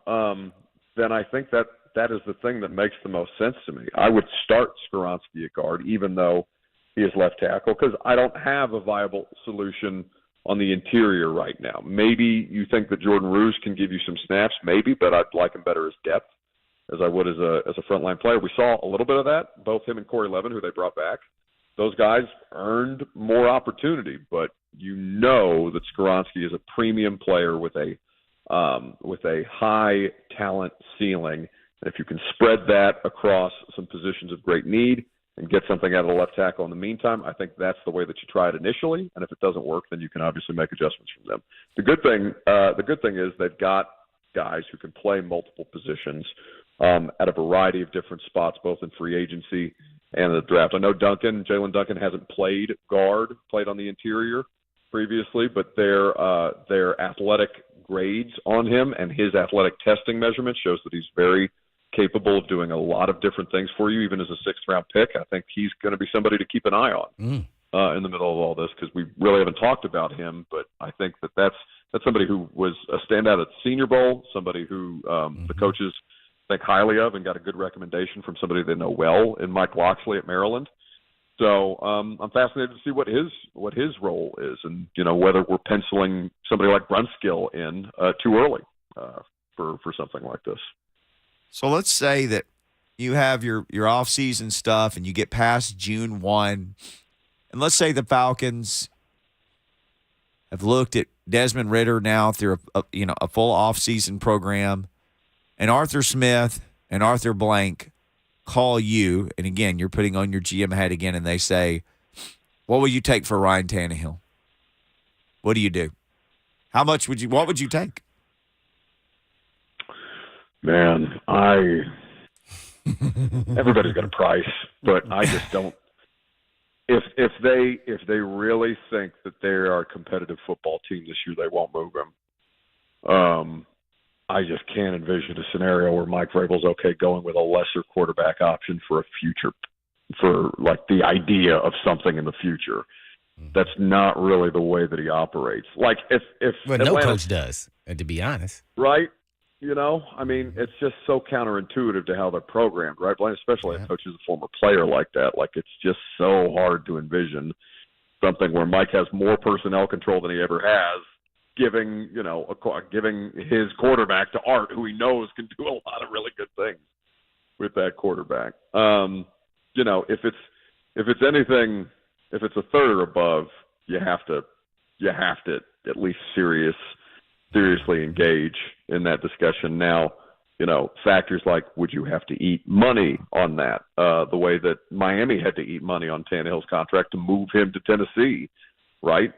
then I think that is the thing that makes the most sense to me. I would start Skoronski at guard, even though he is left tackle, because I don't have a viable solution on the interior right now. Maybe you think that Jordan Roos can give you some snaps, maybe, but I'd like him better as depth, as I would as a frontline player. We saw a little bit of that, both him and Corey Levin, who they brought back. Those guys earned more opportunity, but that Skoronski is a premium player with a high talent ceiling. And if you can spread that across some positions of great need and get something out of the left tackle in the meantime, I think that's the way that you try it initially. And if it doesn't work, then you can obviously make adjustments from them. The good thing is they've got guys who can play multiple positions at a variety of different spots, both in free agency and the draft. I know Jalen Duncan hasn't played on the interior previously, but their athletic grades on him and his athletic testing measurement shows that he's very capable of doing a lot of different things for you, even as a sixth-round pick. I think he's going to be somebody to keep an eye on in the middle of all this, because we really haven't talked about him, but I think that's somebody who was a standout at the Senior Bowl, somebody who the coaches think highly of and got a good recommendation from somebody they know well in Mike Loxley at Maryland. So I'm fascinated to see what his role is, and whether we're penciling somebody like Brunskill in too early for something like this. So let's say that you have your off-season stuff and you get past June 1, and let's say the Falcons have looked at Desmond Ridder now through a full off-season program, and Arthur Smith and Arthur Blank call you, and again, you're putting on your GM hat again, and they say, what will you take for Ryan Tannehill? What do you do? What would you take? Man, everybody's got a price, but I just don't. If they really think that they are a competitive football team this year, they won't move him. I just can't envision a scenario where Mike Vrabel's okay going with a lesser quarterback option for a future, for like the idea of something in the future. That's not really the way that he operates. Like if no coach does, to be honest, right? It's just so counterintuitive to how they're programmed, right? Blaine, especially a coach who's a former player like that. Like, it's just so hard to envision something where Mike has more personnel control than he ever has, giving his quarterback to Art, who he knows can do a lot of really good things with that quarterback. If it's anything, if it's a third or above, you have to at least seriously engage in that discussion. Now, factors like, would you have to eat money on that? The way that Miami had to eat money on Tannehill's contract to move him to Tennessee, right?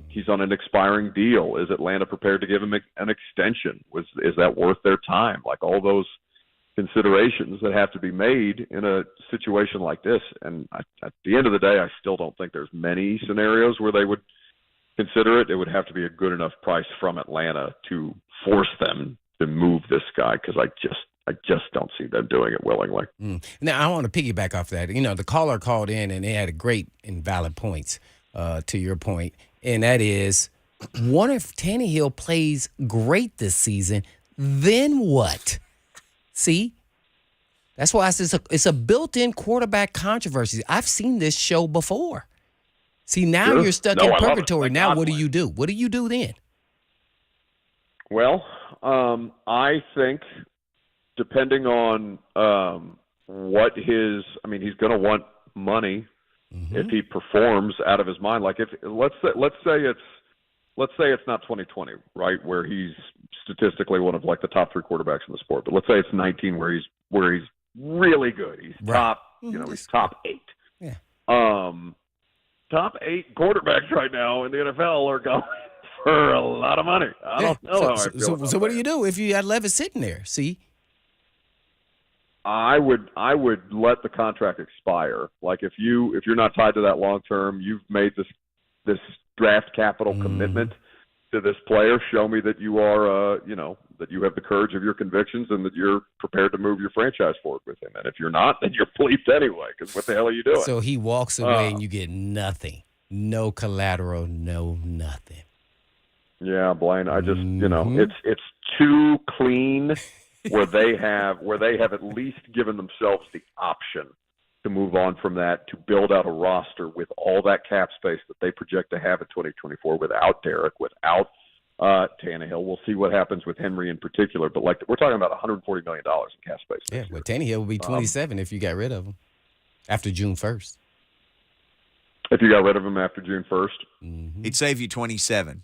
He's on an expiring deal. Is Atlanta prepared to give him an extension? Is that worth their time? Like, all those considerations that have to be made in a situation like this. And at the end of the day, I still don't think there's many scenarios where they would consider it. It would have to be a good enough price from Atlanta to force them to move this guy, because I just don't see them doing it willingly. Now, I want to piggyback off that. The caller called in, and they had a great and valid points to your point, and that is, what if Tannehill plays great this season? Then what? See? That's why it's a built-in quarterback controversy. I've seen this show before. See, now you're stuck in purgatory. Now what do you do? What do you do then? Well, I think depending on what his – I mean, he's going to want money if he performs out of his mind. Like, if let's say it's not 2020, right, where he's statistically one of like the top 3 quarterbacks in the sport. But let's say it's 19 where he's really good. He's top, he's top 8. Yeah. Top 8 quarterbacks right now in the NFL are going for a lot of money. I don't know how I feel. So what do you do if you had Levis sitting there? See? I would let the contract expire. Like, if you're not tied to that long term, you've made this draft capital commitment to this player. Show me that you are, that you have the courage of your convictions and that you're prepared to move your franchise forward with him. And if you're not, then you're bleeped anyway, because what the hell are you doing? So he walks away and you get nothing. No collateral, no nothing. Yeah, Blaine, I just, it's too clean where they have at least given themselves the option to move on from that, to build out a roster with all that cap space that they project to have in 2024 without Derek, without Tannehill. We'll see what happens with Henry in particular, but like, we're talking about $140 million in cap space. Yeah, well, Tannehill will be 27 if you got rid of him after June 1st. If you got rid of him after June 1st? He'd save you 27.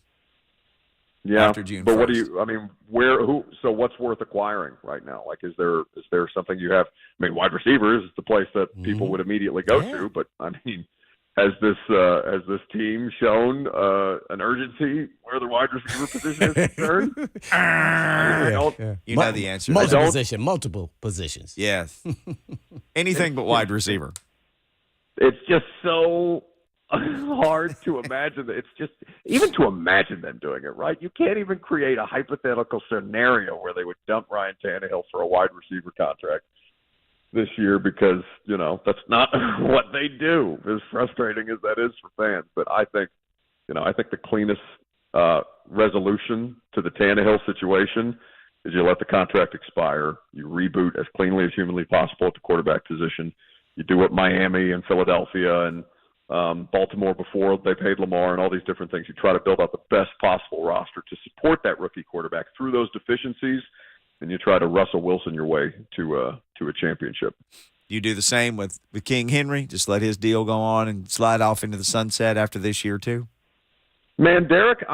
Yeah, after June but 1st. What do you? I mean, so what's worth acquiring right now? Like, is there something you have? I mean, wide receivers is the place that people would immediately go to. But I mean, has this team shown an urgency where the wide receiver position is concerned? You know the answer. Multiple positions. Yes. Anything but wide receiver. It's just so hard to imagine that. It's just, even to imagine them doing it, right? You can't even create a hypothetical scenario where they would dump Ryan Tannehill for a wide receiver contract this year, because, that's not what they do, as frustrating as that is for fans. But I think the cleanest resolution to the Tannehill situation is you let the contract expire, you reboot as cleanly as humanly possible at the quarterback position. You do what Miami and Philadelphia and Baltimore before they paid Lamar and all these different things. You try to build out the best possible roster to support that rookie quarterback through those deficiencies, and you try to Russell Wilson your way to a championship. You do the same with King Henry? Just let his deal go on and slide off into the sunset after this year too? Man, Derek,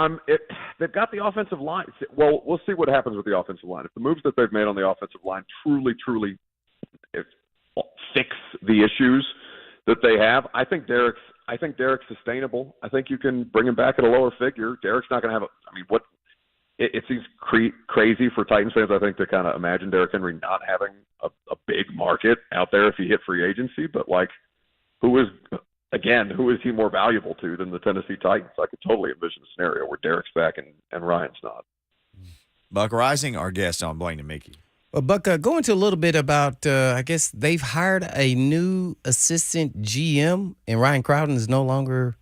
they've got the offensive line. Well, we'll see what happens with the offensive line. If the moves that they've made on the offensive line truly fix the issues that they have, I think Derek's sustainable. I think you can bring him back at a lower figure. Derek's not going to have it seems crazy for Titans fans, I think, to kind of imagine Derrick Henry not having a big market out there if he hit free agency. But, like, who is he more valuable to than the Tennessee Titans? I could totally envision a scenario where Derek's back and Ryan's not. BuckReising, our guest on Blaine and Mickey. Well, Buck, go into a little bit about, I guess they've hired a new assistant GM, and Ryan Crowden is no longer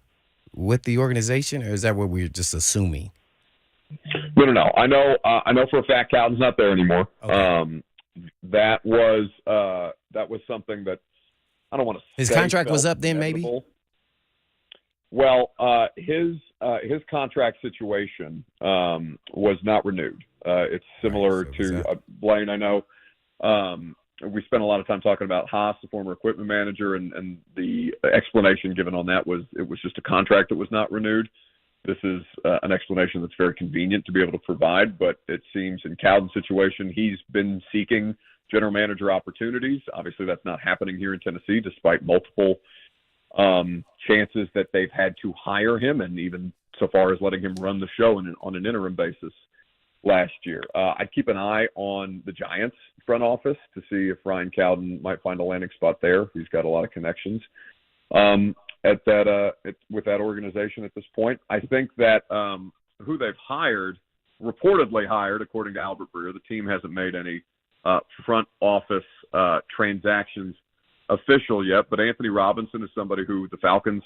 with the organization, or is that what we're just assuming? No. I know for a fact Cowden's not there anymore. Okay. That was something that I don't want to say. His contract was up then, inevitable. Maybe? Well, his contract situation was not renewed. It's similar to Blaine. I know we spent a lot of time talking about Haas, the former equipment manager, and the explanation given on that was it was just a contract that was not renewed. This is an explanation that's very convenient to be able to provide, but it seems in Cowden's situation, he's been seeking general manager opportunities. Obviously, that's not happening here in Tennessee, despite multiple chances that they've had to hire him, and even so far as letting him run the show on an interim basis. last year. I'd keep an eye on the Giants front office to see if Ryan Cowden might find a landing spot there. He's got a lot of connections with that organization at this point. I think that who they've reportedly hired, according to Albert Breer, the team hasn't made any front office transactions official yet, but Anthony Robinson is somebody who the Falcons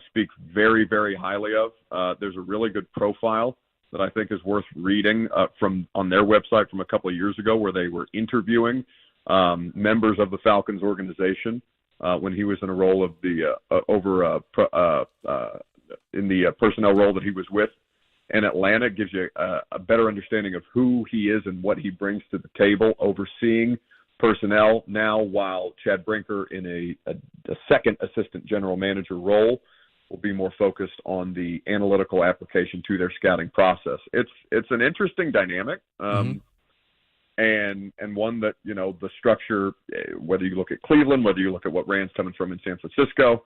speak very, very highly of. There's a really good profile that I think is worth reading on their website from a couple of years ago, where they were interviewing members of the Falcons organization when he was in a role of in the personnel role that he was with in Atlanta. It gives you a better understanding of who he is and what he brings to the table, overseeing personnel now, while Chad Brinker in a second assistant general manager role will be more focused on the analytical application to their scouting process. It's an interesting dynamic, and one that, the structure, whether you look at Cleveland, whether you look at what Rand's coming from in San Francisco,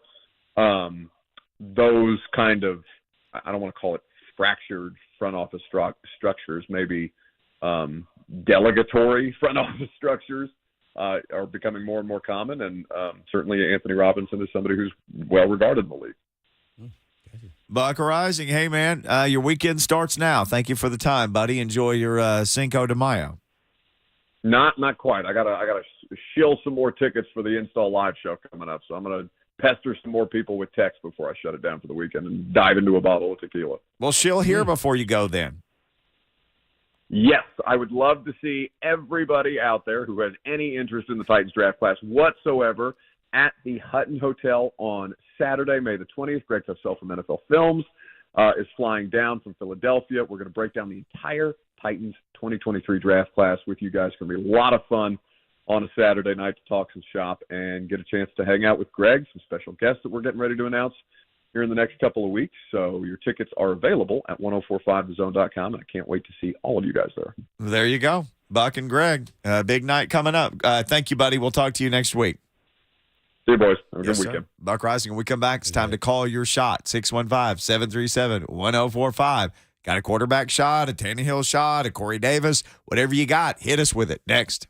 those kind of, I don't want to call it fractured front office structures, maybe delegatory front office structures are becoming more and more common, and certainly Anthony Robinson is somebody who's well regarded in the league. BuckReising, hey man, your weekend starts now. Thank you for the time, buddy. Enjoy your Cinco de Mayo. Not quite. I gotta shill some more tickets for the Install Live show coming up, so I'm gonna pester some more people with text before I shut it down for the weekend and dive into a bottle of tequila. Well, she'll hear before you go then. Yes, I would love to see everybody out there who has any interest in the Titans draft class whatsoever at the Hutton Hotel on Saturday, May the 20th. Greg Tussell from NFL Films is flying down from Philadelphia. We're going to break down the entire Titans 2023 draft class with you guys. It's going to be a lot of fun on a Saturday night to talk some shop and get a chance to hang out with Greg, some special guests that we're getting ready to announce here in the next couple of weeks. So your tickets are available at 1045thezone.com, and I can't wait to see all of you guys there. There you go. Buck and Greg, big night coming up. Thank you, buddy. We'll talk to you next week. See you, boys. Have a good weekend. BuckReising. When we come back, it's time to call your shot. 615-737-1045. Got a quarterback shot, a Tannehill shot, a Corey Davis, whatever you got, hit us with it. Next.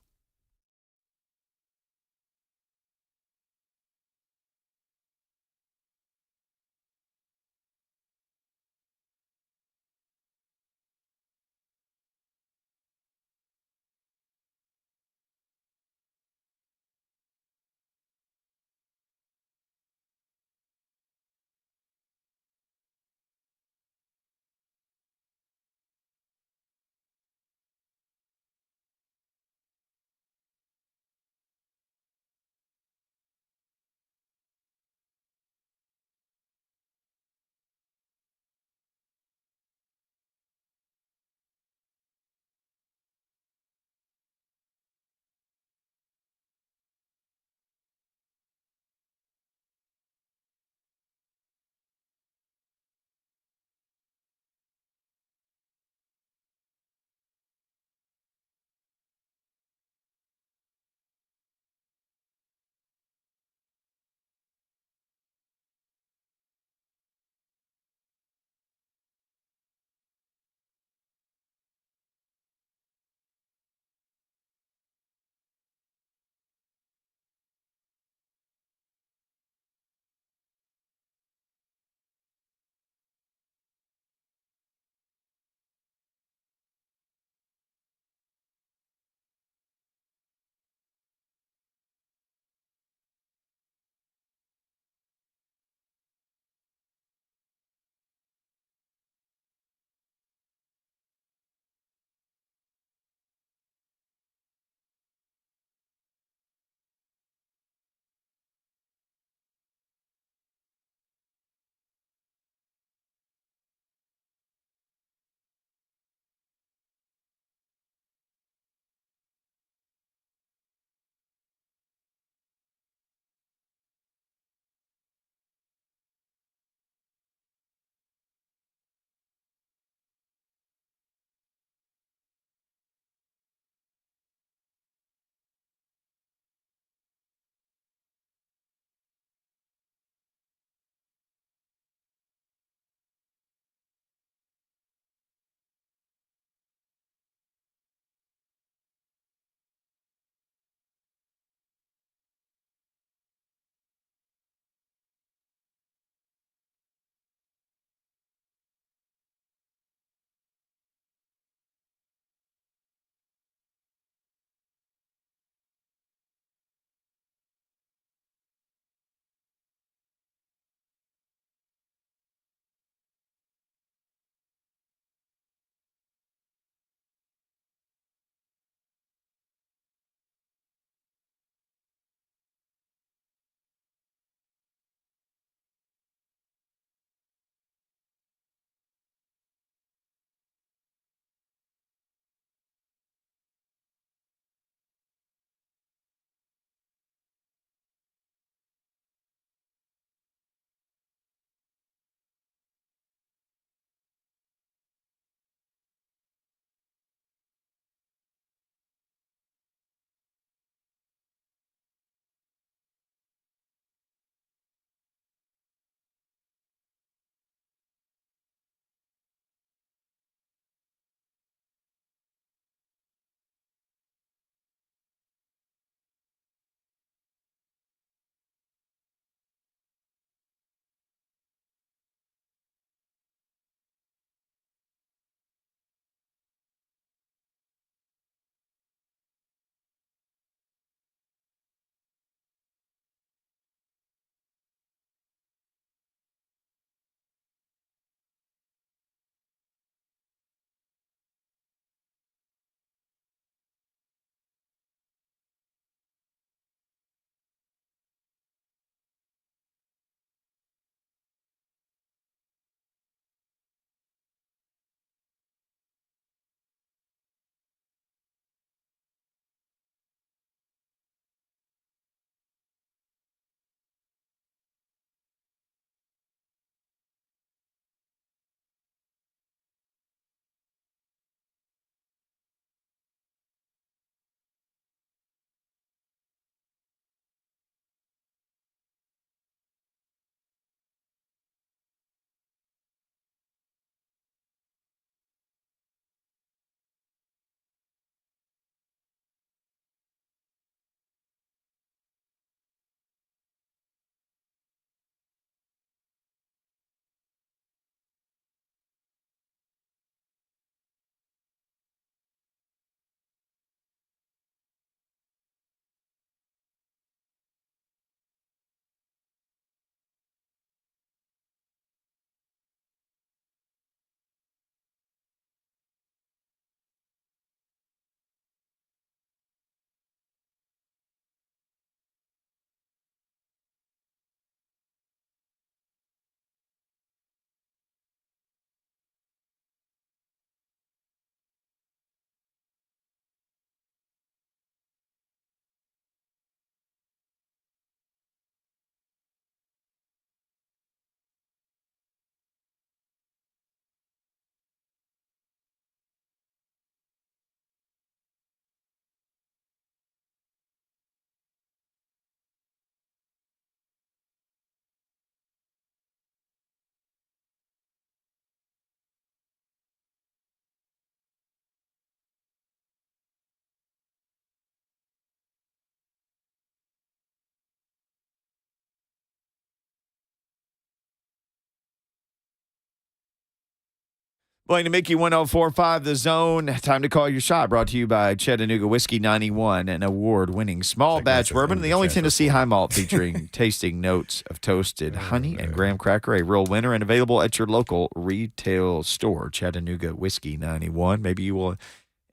Blaine and Mickey, 104.5 The Zone. Time to call your shot. Brought to you by Chattanooga Whiskey 91, an award-winning small batch bourbon, the only Tennessee high malt featuring tasting notes of toasted honey and graham cracker. A real winner and available at your local retail store. Chattanooga Whiskey 91. Maybe you will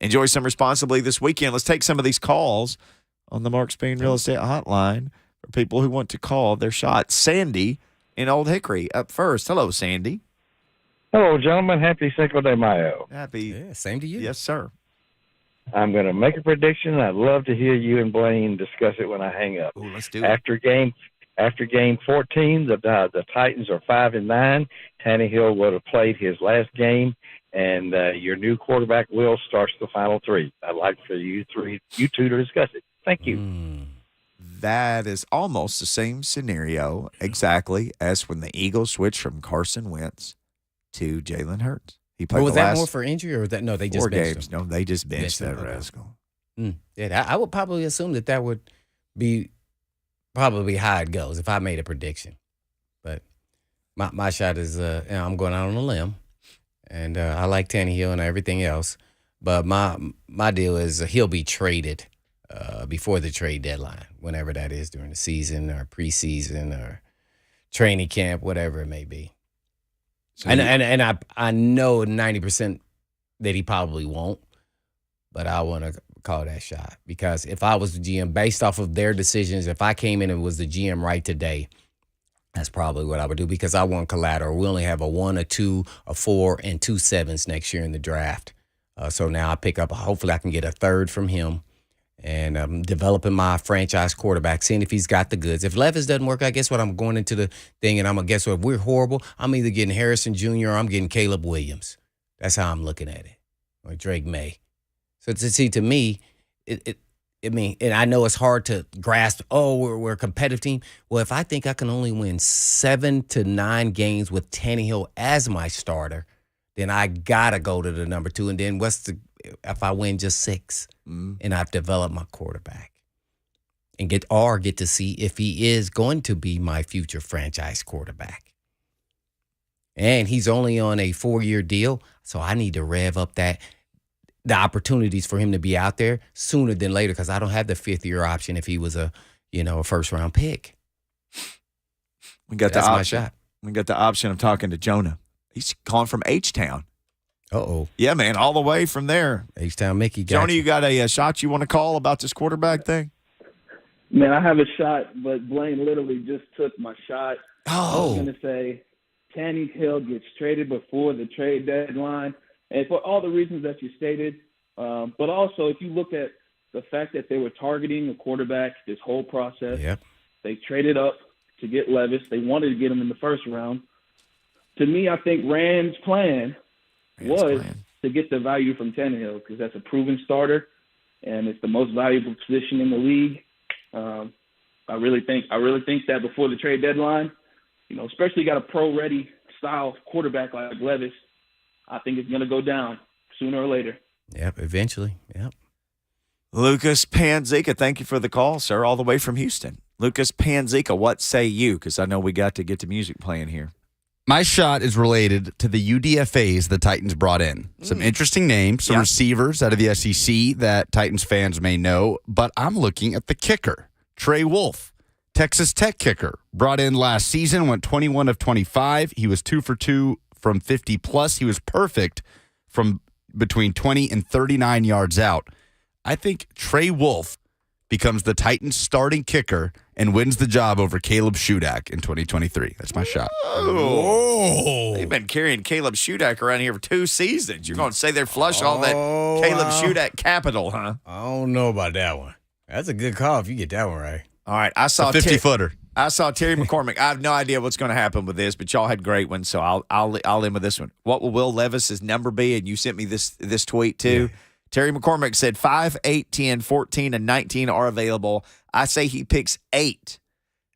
enjoy some responsibly this weekend. Let's take some of these calls on the Mark Spain Real Estate Hotline for people who want to call their shot. Sandy in Old Hickory up first. Hello, Sandy. Hello, gentlemen. Happy Cinco de Mayo. Happy. Yeah, same to you. Yes, sir. I'm going to make a prediction. I'd love to hear you and Blaine discuss it when I hang up. Ooh, let's do it. After game 14, the Titans are 5-9. Tannehill would have played his last game, and your new quarterback Will starts the final three. I'd like for you two to discuss it. Thank you. That is almost the same scenario exactly as when the Eagles switched from Carson Wentz to Jalen Hurts. He played was the that last more for injury or was that no? They just 4 benched games. him. No, they just benched that Okay. rascal. Yeah, I would probably assume that would be probably how it goes if I made a prediction. But my shot is I'm going out on a limb, and I like Tannehill and everything else. But my deal is he'll be traded before the trade deadline, whenever that is during the season or preseason or training camp, whatever it may be. So And I know 90% that he probably won't, but I want to call that shot because if I was the GM, based off of their decisions, if I came in and was the GM right today, that's probably what I would do because I want collateral. We only have a 1, a 2, a 4, and 2 7s next year in the draft. So now I pick up, hopefully I can get a third from him. And I'm developing my franchise quarterback, seeing if he's got the goods. If Levis doesn't work, I guess what I'm going into the thing, and I'm going to guess what? If we're horrible, I'm either getting Harrison Jr. or I'm getting Caleb Williams. That's how I'm looking at it, or Drake May. So to me, and I know it's hard to grasp, we're a competitive team. Well, if I think I can only win 7 to 9 games with Tannehill as my starter, then I got to go to the number 2. And then if I win just 6 and I've developed my quarterback and get to see if he is going to be my future franchise quarterback. And he's only on a 4-year deal, so I need to rev up the opportunities for him to be out there sooner than later because I don't have the 5th-year option if he was a first-round pick. That's my shot. We got the option of talking to Jonah. He's calling from H-Town. Uh-oh. Yeah, man, all the way from there. H-Town Mickey. Jonah, you got a shot you want to call about this quarterback thing? Man, I have a shot, but Blaine literally just took my shot. I was going to say Tannehill gets traded before the trade deadline, and for all the reasons that you stated. But also, if you look at the fact that they were targeting a quarterback this whole process, they traded up to get Levis. They wanted to get him in the first round. To me, I think Rand's plan was to get the value from Tannehill because that's a proven starter, and it's the most valuable position in the league. I really think that before the trade deadline, especially got a pro-ready style quarterback like Levis, I think it's going to go down sooner or later. Yep, eventually. Yep. Lucas Panzica, thank you for the call, sir, all the way from Houston. Lucas Panzica, what say you? Because I know we got to get the music playing here. My shot is related to the UDFAs the Titans brought in. Some interesting names, some receivers out of the SEC that Titans fans may know, but I'm looking at the kicker, Trey Wolf, Texas Tech kicker, brought in last season, went 21 of 25. He was 2 for 2 from 50 plus. He was perfect from between 20 and 39 yards out. I think Trey Wolf becomes the Titans starting kicker and wins the job over Caleb Shudak in 2023. That's my shot. Oh. They've been carrying Caleb Shudak around here for 2 seasons. You're going to say they're flush all that Caleb Shudak capital, huh? I don't know about that one. That's a good call if you get that one right. All right. I saw a 50-footer. I saw Terry McCormick. I have no idea what's going to happen with this, but y'all had great ones, so I'll end with this one. What will Will Levis's number be? And you sent me this tweet too. Yeah. Terry McCormick said 5, 8, 10, 14, and 19 are available. I say he picks 8,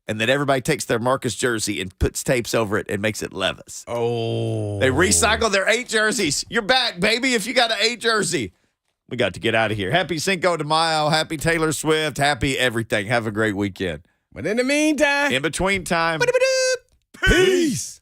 and that everybody takes their Marcus jersey and puts tapes over it and makes it Levis. Oh. They recycle their 8 jerseys. You're back, baby, if you got an 8 jersey. We got to get out of here. Happy Cinco de Mayo. Happy Taylor Swift. Happy everything. Have a great weekend. But in the meantime. In between time. Peace.